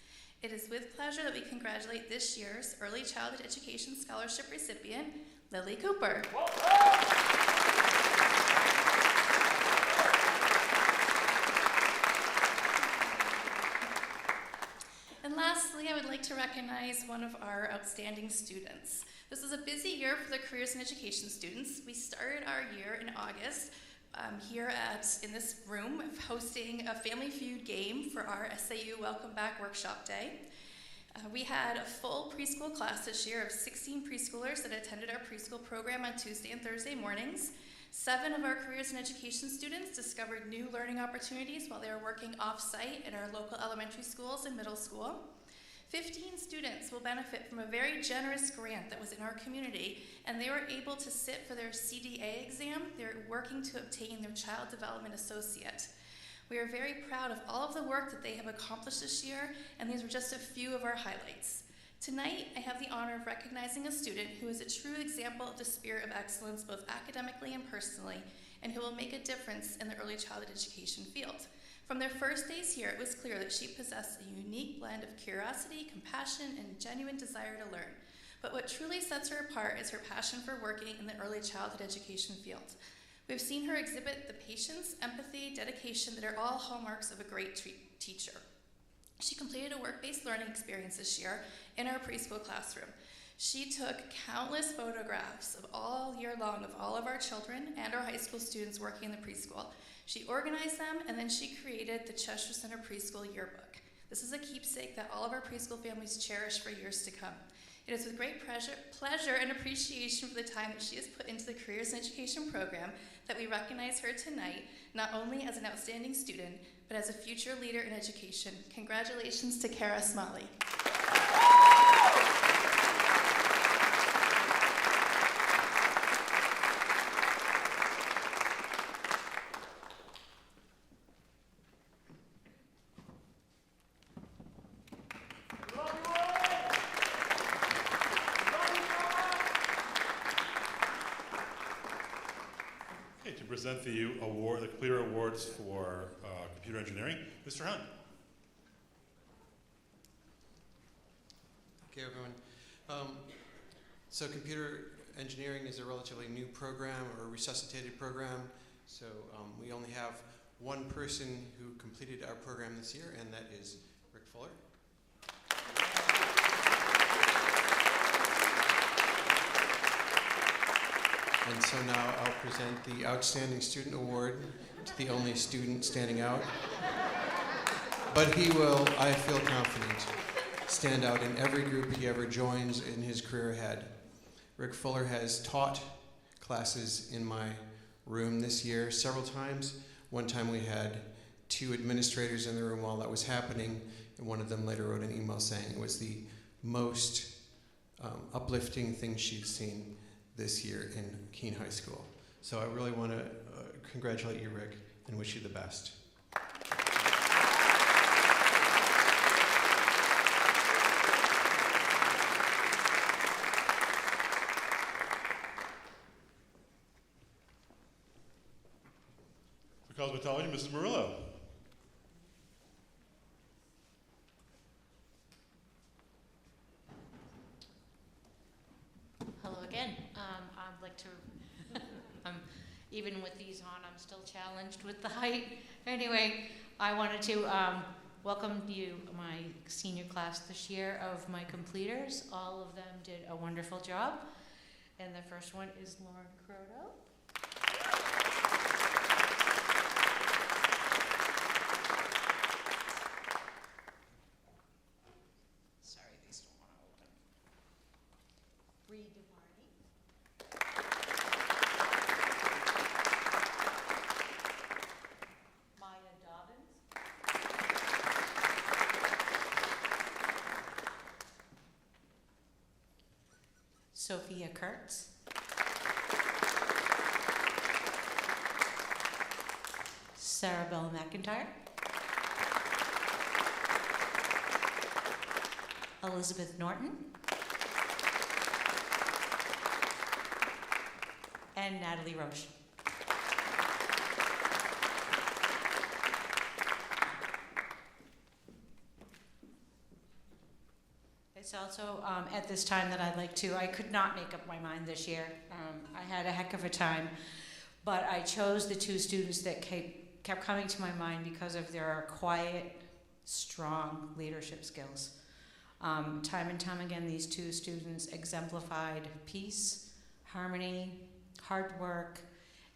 It is with pleasure that we congratulate this year's Early Childhood Education Scholarship recipient, Lily Cooper. And lastly, I would like to recognize one of our outstanding students. This is a busy year for the Careers in Education students. We started our year in August here in this room, hosting a Family Feud game for our SAU Welcome Back Workshop Day. We had a full preschool class this year of 16 preschoolers that attended our preschool program on Tuesday and Thursday mornings. 7 of our Careers in Education students discovered new learning opportunities while they were working off-site at our local elementary schools and middle school. 15 students will benefit from a very generous grant that was in our community, and they were able to sit for their CDA exam. They're working to obtain their Child Development Associate. We are very proud of all of the work that they have accomplished this year, and these were just a few of our highlights. Tonight, I have the honor of recognizing a student who is a true example of the spirit of excellence both academically and personally, and who will make a difference in the early childhood education field. From their first days here, it was clear that she possessed a unique blend of curiosity, compassion, and genuine desire to learn. But what truly sets her apart is her passion for working in the early childhood education field. We've seen her exhibit the patience, empathy, dedication that are all hallmarks of a great teacher. She completed a work-based learning experience this year in our preschool classroom. She took countless photographs of all year long of all of our children and our high school students working in the preschool. She organized them, and then she created the Cheshire Center Preschool Yearbook. This is a keepsake that all of our preschool families cherish for years to come. It is with great pleasure and appreciation for the time that she has put into the Careers in Education program that we recognize her tonight, not only as an outstanding student, but as a future leader in education. Congratulations to Kara Smalley. To present the award, the Clear Awards for computer engineering, Mr. Hunt. Okay, everyone. So computer engineering is a relatively new program, or a resuscitated program. So we only have one person who completed our program this year, and that is Rick Fuller. And so now I'll present the Outstanding Student Award to the only student standing out. But he will, I feel confident, stand out in every group he ever joins in his career ahead. Rick Fuller has taught classes in my room this year several times. One time we had 2 administrators in the room while that was happening, and one of them later wrote an email saying it was the most uplifting thing she'd seen this year in Keene High School. So I really want to congratulate you, Rick, and wish you the best. For cosmetology, Mrs. Murillo. Hello again. I'd like to, even with these on, I'm still challenged with the height. Anyway, I wanted to welcome you, my senior class this year of my completers. All of them did a wonderful job. And the first one is Lauren Croto. Sorry, these don't want to open. Bree DeVarney. Maya Dobbins. Sophia Kurtz. Sarah Bell McIntyre. Elizabeth Norton. And Natalie Roche. It's also at this time that I'd like to, I could not make up my mind this year. I had a heck of a time, but I chose the 2 students that kept coming to my mind because of their quiet, strong leadership skills. Time and time again, these 2 students exemplified peace, harmony, hard work,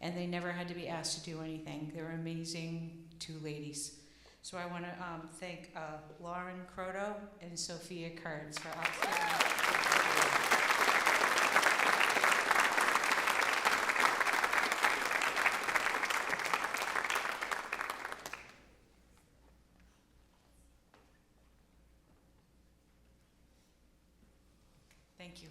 and they never had to be asked to do anything. They were amazing 2 ladies. So I want to thank Lauren Croto and Sophia Kurtz for outstanding. Thank you.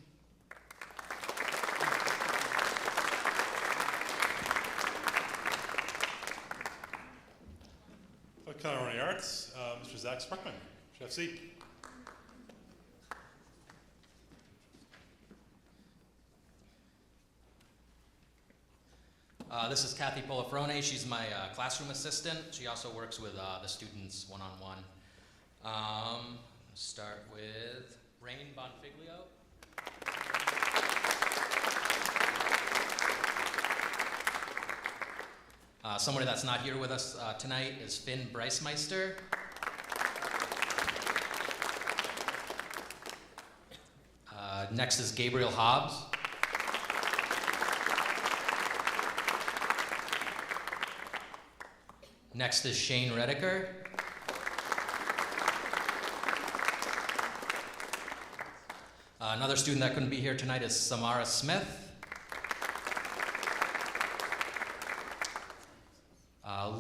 For culinary arts, Mr. Zach Spruckman, Chef C. This is Kathy Polifrone. She's my classroom assistant. She also works with the students one-on-one. Start with Rain Bonfiglio. Somebody that's not here with us tonight is Finn Breismeister. Next is Gabriel Hobbs. Next is Shane Redeker. Another student that couldn't be here tonight is Samara Smith.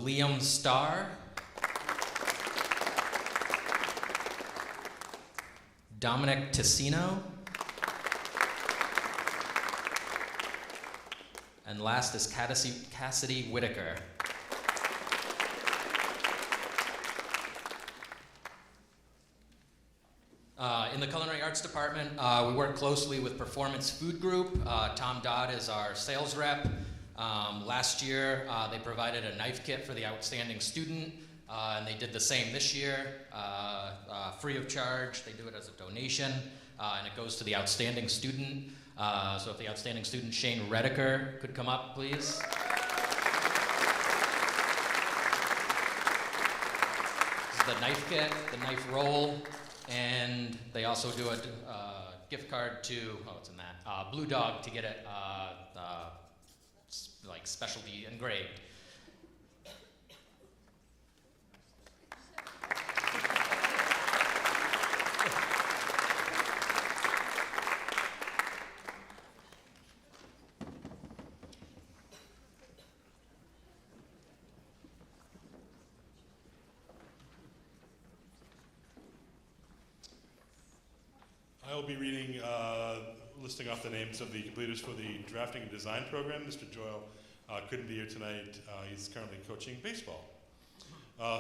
Liam Starr. Dominic Ticino. And last is Cassidy Whitaker. In the Culinary Arts Department, we work closely with Performance Food Group. Tom Dodd is our sales rep. Last year, they provided a knife kit for the outstanding student, and they did the same this year, free of charge. They do it as a donation, and it goes to the outstanding student. So if the outstanding student, Shane Redeker, could come up, please. This is the knife kit, the knife roll, and they also do a gift card to, oh, it's in that, Blue Dog to get it like specialty engraved. I will be reading, listing off the names of the completers for the drafting and design program. Mr. Joyle couldn't be here tonight. He's currently coaching baseball.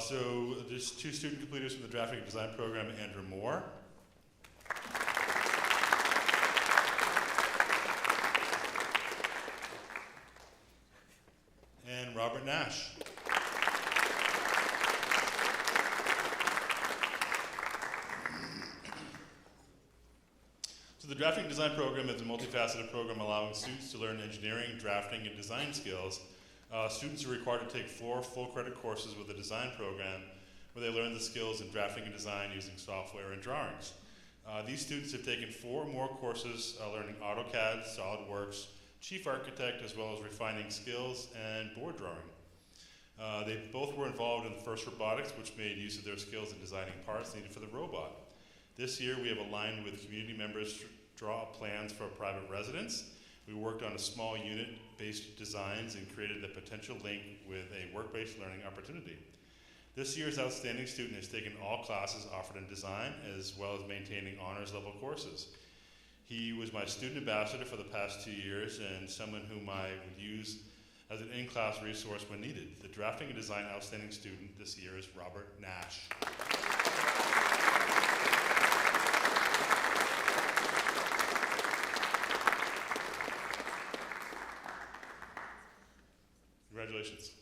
So there's 2 student completers from the drafting and design program, Andrew Moore. And Robert Nash. So the Drafting and Design program is a multifaceted program allowing students to learn engineering, drafting, and design skills. Students are required to take 4 full credit courses with the design program where they learn the skills in drafting and design using software and drawings. These students have taken 4 more courses learning AutoCAD, SolidWorks, Chief Architect, as well as refining skills and board drawing. They both were involved in the first robotics, which made use of their skills in designing parts needed for the robot. This year, we have aligned with community members to draw up plans for a private residence. We worked on a small unit-based designs and created the potential link with a work-based learning opportunity. This year's outstanding student has taken all classes offered in design, as well as maintaining honors level courses. He was my student ambassador for the past 2 years and someone whom I would use as an in-class resource when needed. The drafting and design outstanding student this year is Robert Nash. Congratulations.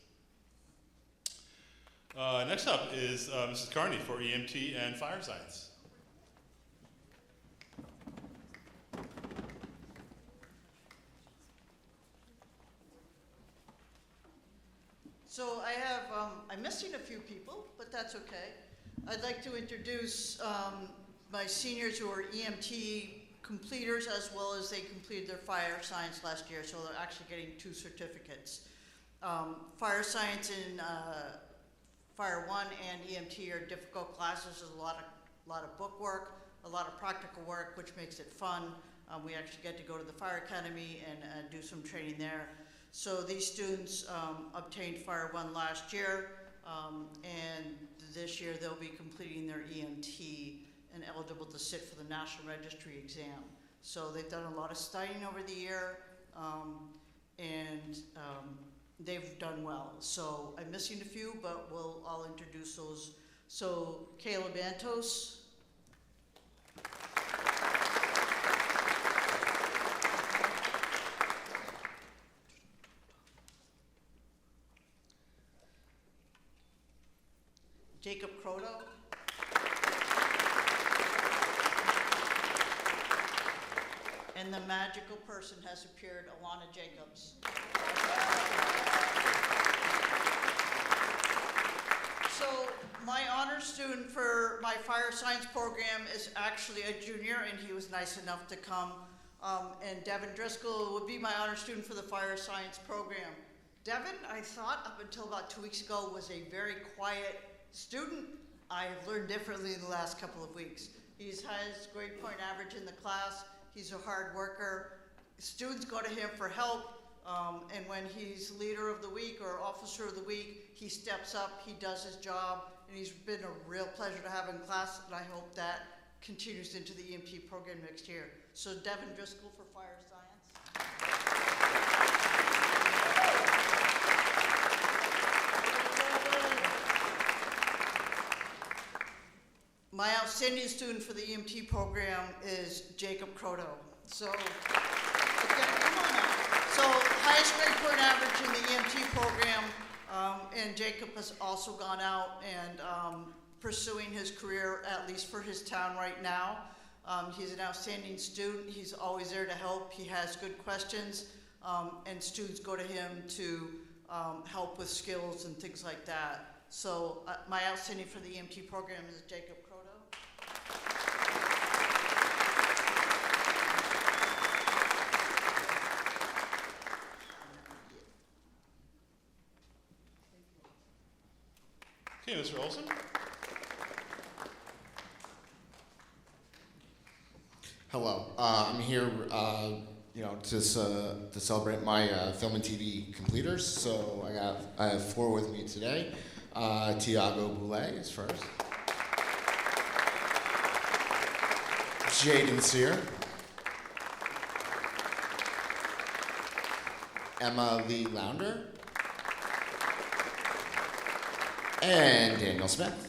Next up is Mrs. Carney for EMT and Fire Science. So I'm missing a few people, but that's okay. I'd like to introduce my seniors who are EMT completers, as well as they completed their fire science last year, so they're actually getting 2 certificates. Fire science in Fire 1 and EMT are difficult classes. There's a lot of book work, a lot of practical work, which makes it fun. We actually get to go to the Fire Academy and do some training there. So these students obtained Fire 1 last year, and this year they'll be completing their EMT and eligible to sit for the National Registry exam. So they've done a lot of studying over the year, and they've done well. So I'm missing a few, but I'll introduce those. So Caleb Antos. Jacob Croto. And the magical person has appeared, Alana Jacobs. honor student for my fire science program is actually a junior, and he was nice enough to come. And Devin Driscoll would be my honor student for the fire science program. Devin, I thought up until about 2 weeks ago, was a very quiet student. I have learned differently in the last couple of weeks. He's has grade point average in the class. He's a hard worker. Students go to him for help. And when he's leader of the week or officer of the week, he steps up, he does his job, and he's been a real pleasure to have in class, and I hope that continues into the EMT program next year. So Devin Driscoll for fire science. My outstanding student for the EMT program is Jacob Croto. So, again, come on now. So, highest grade point average in the EMT program, and Jacob has also gone out and pursuing his career, at least for his town right now. He's an outstanding student. He's always there to help. He has good questions, and students go to him to help with skills and things like that. So my outstanding for the EMT program is Jacob Croto. Okay, Mr. Olson. Hello, I'm here, to celebrate my film and TV completers. So I have 4 with me today. Tiago Boulay is first. Jaden Sear. Emma Lee Lounder. And Daniel Smith.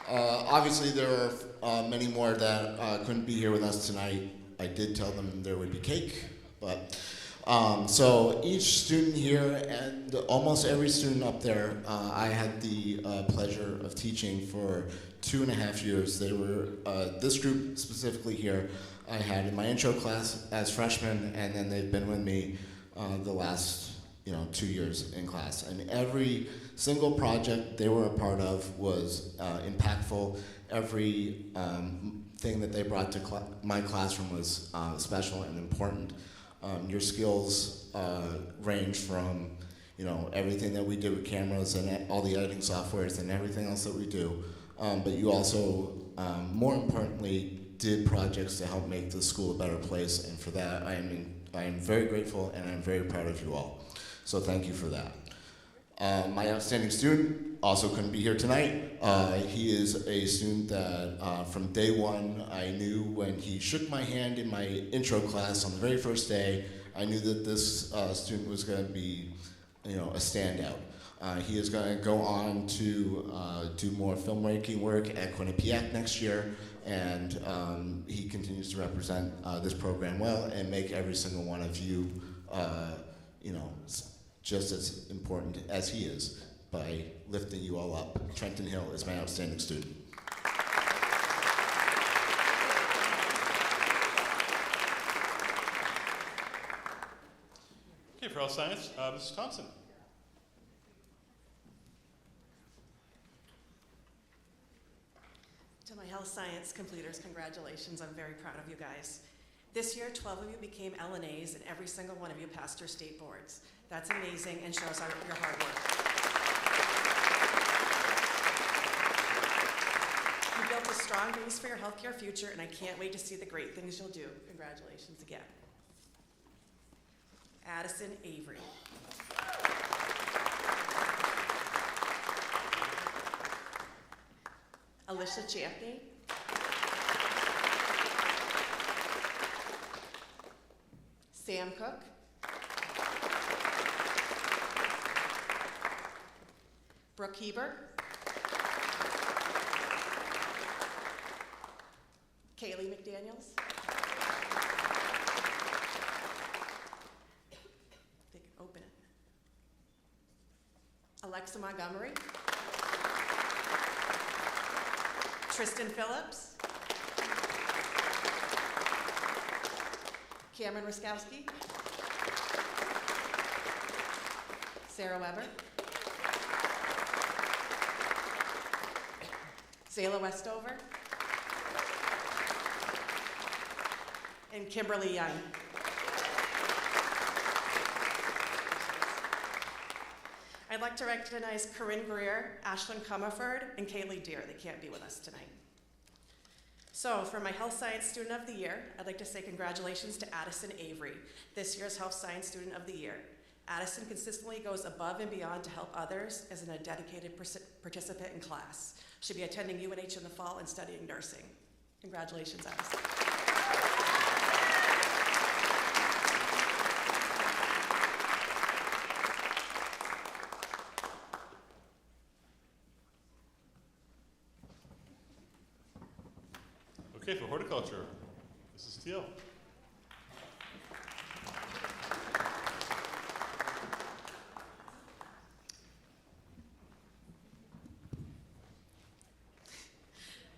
Obviously, there are many more that couldn't be here with us tonight. I did tell them there would be cake, but so each student here and almost every student up there, I had the pleasure of teaching for 2.5 years. They were this group specifically here. I had in my intro class as freshmen, and then they've been with me the last 2 years in class, and every single project they were a part of was impactful. Every thing that they brought to my classroom was special and important. Your skills range from everything that we did with cameras and all the editing softwares and everything else that we do, but you also, more importantly, did projects to help make the school a better place, and for that I am very grateful, and I'm very proud of you all. So thank you for that. My outstanding student also couldn't be here tonight. He is a student that from day one I knew when he shook my hand in my intro class on the very first day, I knew that this student was going to be a standout. He is going to go on to do more filmmaking work at Quinnipiac next year, and he continues to represent this program well and make every single one of you just as important as he is by lifting you all up. Trenton Hill is my outstanding student. Okay, for health science, Mrs. Thompson. To my health science completers, congratulations. I'm very proud of you guys. This year, 12 of you became LNAs, and every single one of you passed your state boards. That's amazing and shows your hard work. You built a strong base for your healthcare future, and I can't wait to see the great things you'll do. Congratulations again. Addison Avery. Alicia Champney. Sam Cook. Brooke Heber. Kaylee McDaniels. They can open it. Alexa Montgomery. Tristan Phillips. Cameron Ruskowski. Sarah Weber. Zayla Westover. And Kimberly Young. I'd like to recognize Corinne Greer, Ashlyn Comerford, and Kaylee Deer. They can't be with us tonight. So for my Health Science Student of the Year, I'd like to say congratulations to Addison Avery, this year's Health Science Student of the Year. Addison consistently goes above and beyond to help others as a dedicated participant in class. She'll be attending UNH in the fall and studying nursing. Congratulations, Addison. Okay, for horticulture, Mrs. Steele.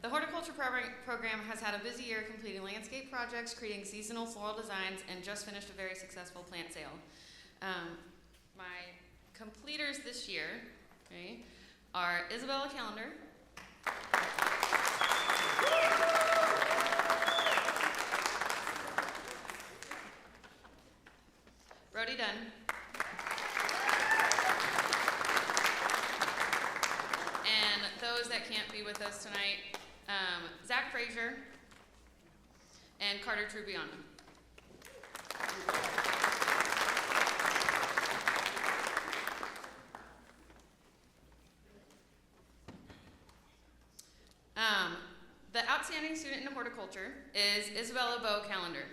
The horticulture program has had a busy year completing landscape projects, creating seasonal floral designs, and just finished a very successful plant sale. My completers this year, okay, are Isabella Callender, Brody Dunn, and those that can't be with us tonight, Zach Frazier and Carter Trubiano. The outstanding student in horticulture is Isabella Bo Callender.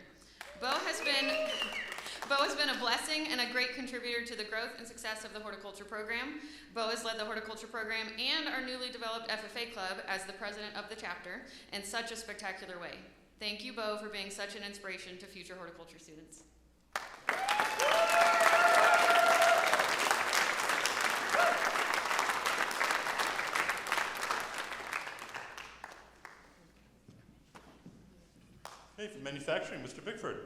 Bo has been a blessing and a great contributor to the growth and success of the horticulture program. Bo has led the horticulture program and our newly developed FFA club as the president of the chapter in such a spectacular way. Thank you, Bo, for being such an inspiration to future horticulture students. Okay, for manufacturing, Mr. Bickford.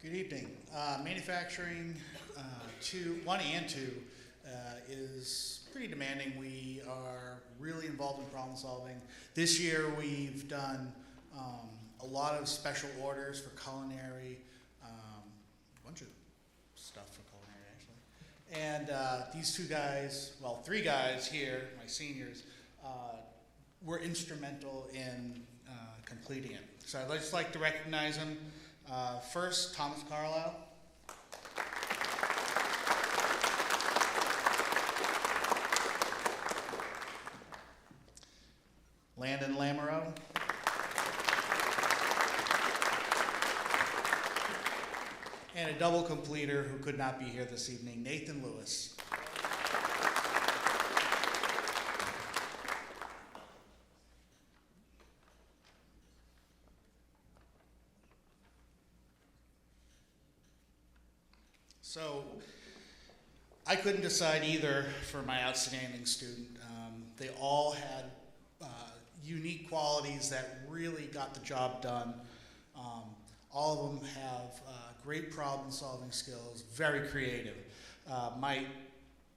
Good evening. Manufacturing 1 and 2 is pretty demanding. We are really involved in problem solving. This year we've done a lot of special orders for culinary, a bunch of stuff for culinary actually. And these 2 guys, well 3 guys here, my seniors, were instrumental in completing it. So I'd just like to recognize them. First, Thomas Carlisle. Landon Lamoureux. And a double completer who could not be here this evening, Nathan Lewis. So I couldn't decide either for my outstanding student. They all had unique qualities that really got the job done. All of them have great problem-solving skills, very creative. My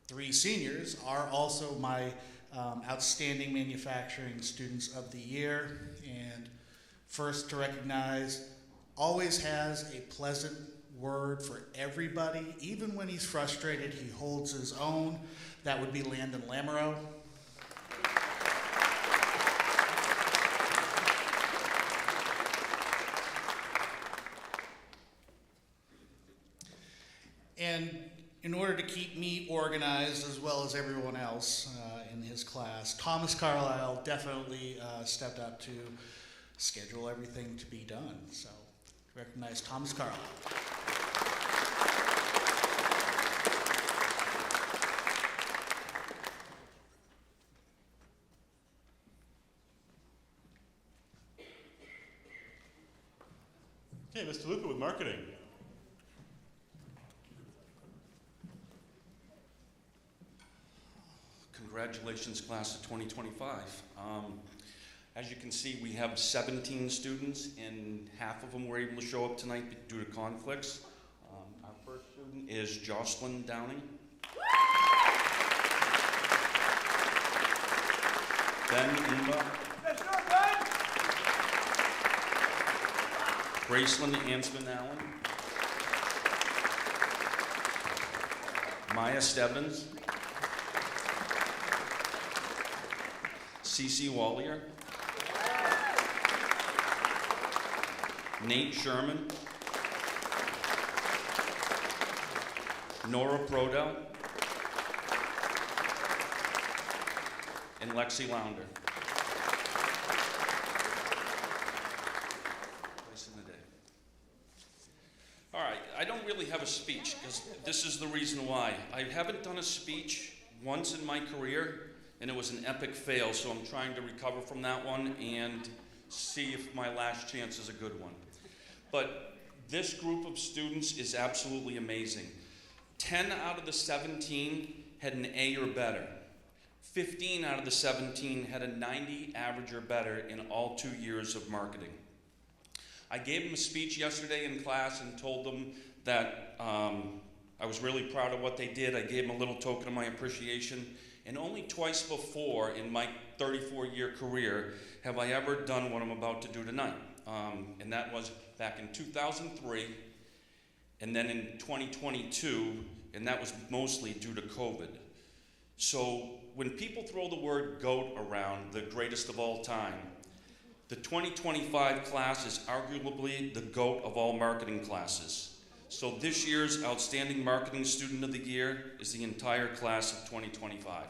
3 seniors are also my outstanding manufacturing students of the year. And first to recognize, always has a pleasant word for everybody. Even when he's frustrated, he holds his own. That would be Landon Lamoureux. And in order to keep me organized as well as everyone else in his class, Thomas Carlisle definitely stepped up to schedule everything to be done. So recognize Thomas Carlisle. Okay, Mr. Luca with marketing. Congratulations, class of 2025. As you can see, we have 17 students, and half of them were able to show up tonight due to conflicts. Our first student is Jocelyn Downey. Ben Imba. Graceland Ansman Allen. Maya Stebbins. Cece Wallier. Nate Sherman. Nora Prodell. And Lexi Lounder. Place in the day. All right, I don't really have a speech because this is the reason why. I haven't done a speech once in my career, and it was an epic fail, so I'm trying to recover from that one and see if my last chance is a good one. But this group of students is absolutely amazing. 10 out of the 17 had an A or better. 15 out of the 17 had a 90 average or better in all 2 years of marketing. I gave them a speech yesterday in class and told them that I was really proud of what they did. I gave them a little token of my appreciation. And only twice before in my 34-year career have I ever done what I'm about to do tonight. And that was back in 2003, and then in 2022, and that was mostly due to COVID. So when people throw the word GOAT around, the greatest of all time, the 2025 class is arguably the GOAT of all marketing classes. So this year's Outstanding Marketing Student of the Year is the entire class of 2025.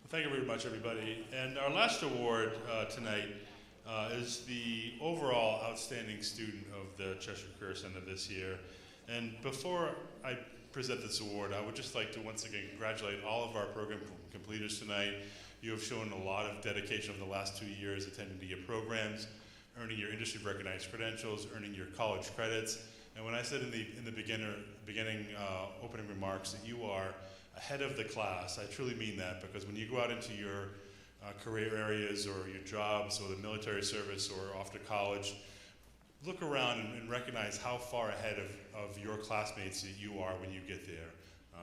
Thank you very much, everybody. And our last award tonight is the overall outstanding student of the Cheshire Career Center this year. And before I present this award, I would just like to once again congratulate all of our program completers tonight. You have shown a lot of dedication over the last 2 years attending to your programs, earning your industry-recognized credentials, earning your college credits. And when I said in the beginning opening remarks that you are ahead of the class, I truly mean that, because when you go out into your career areas or your jobs or the military service or off to college, look around and recognize how far ahead of your classmates that you are when you get there,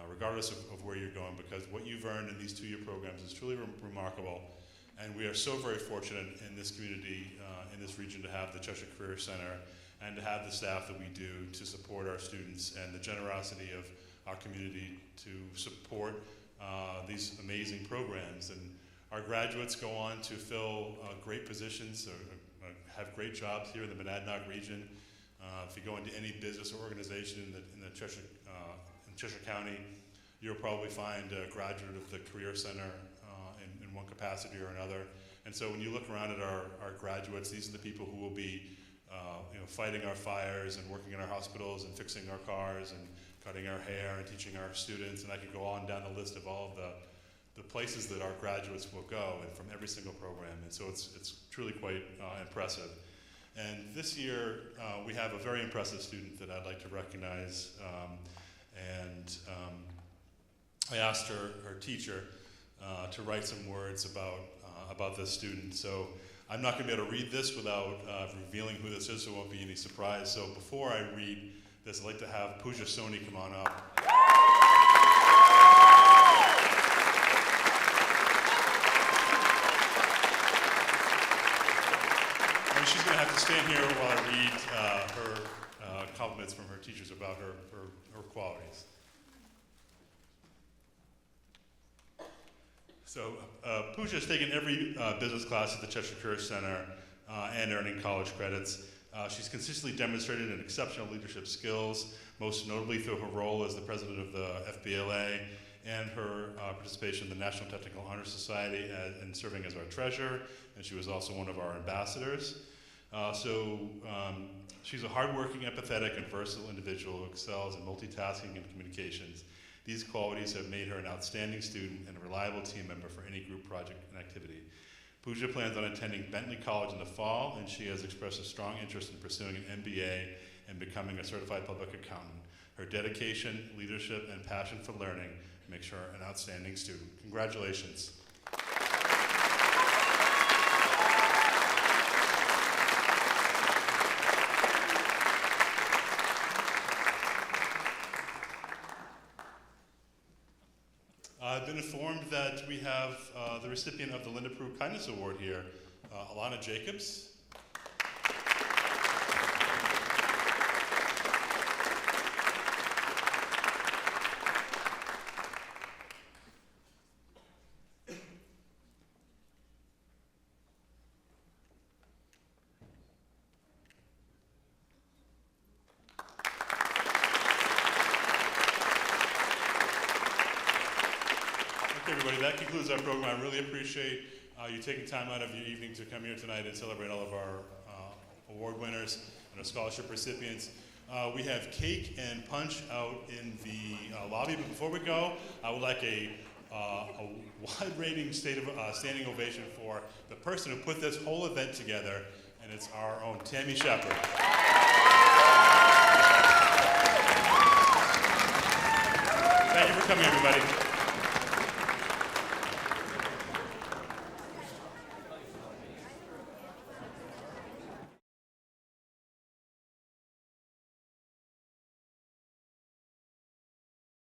regardless of where you're going, because what you've earned in these 2-year programs is truly remarkable. And we are so very fortunate in this community, in this region, to have the Cheshire Career Center and to have the staff that we do to support our students, and the generosity of our community to support these amazing programs. And our graduates go on to fill great positions, or have great jobs here in the Monadnock region. If you go into any business or organization in Cheshire County, you'll probably find a graduate of the Career Center in one capacity or another. And so when you look around at our graduates, these are the people who will be fighting our fires and working in our hospitals and fixing our cars and cutting our hair and teaching our students, and I could go on down the list of all of the places that our graduates will go, and from every single program. And so it's truly quite impressive. And this year we have a very impressive student that I'd like to recognize. I asked her teacher to write some words about this student. So I'm not going to be able to read this without revealing who this is, so it won't be any surprise. So before I read this, I'd like to have Pooja Soni come on up. And she's going to have to stand here while I read her compliments from her teachers about her qualities. So Pooja has taken every business class at the Cheshire Career Center and earning college credits. She's consistently demonstrated an exceptional leadership skills, most notably through her role as the president of the FBLA and her participation in the National Technical Honor Society and serving as our treasurer, and she was also one of our ambassadors. She's a hardworking, empathetic, and versatile individual who excels in multitasking and communications. These qualities have made her an outstanding student and a reliable team member for any group project and activity. Pooja plans on attending Bentley College in the fall, and she has expressed a strong interest in pursuing an MBA and becoming a certified public accountant. Her dedication, leadership, and passion for learning makes her an outstanding student. Congratulations. I've been informed that we have the recipient of the Linda Prue Kindness Award here, Alana Jacobs. Everybody, that concludes our program. I really appreciate you taking time out of your evening to come here tonight and celebrate all of our award winners and our scholarship recipients. We have cake and punch out in the lobby, but before we go, I would like a wide-ranging standing ovation for the person who put this whole event together, and it's our own Tammy Shepard. Thank you for coming, everybody.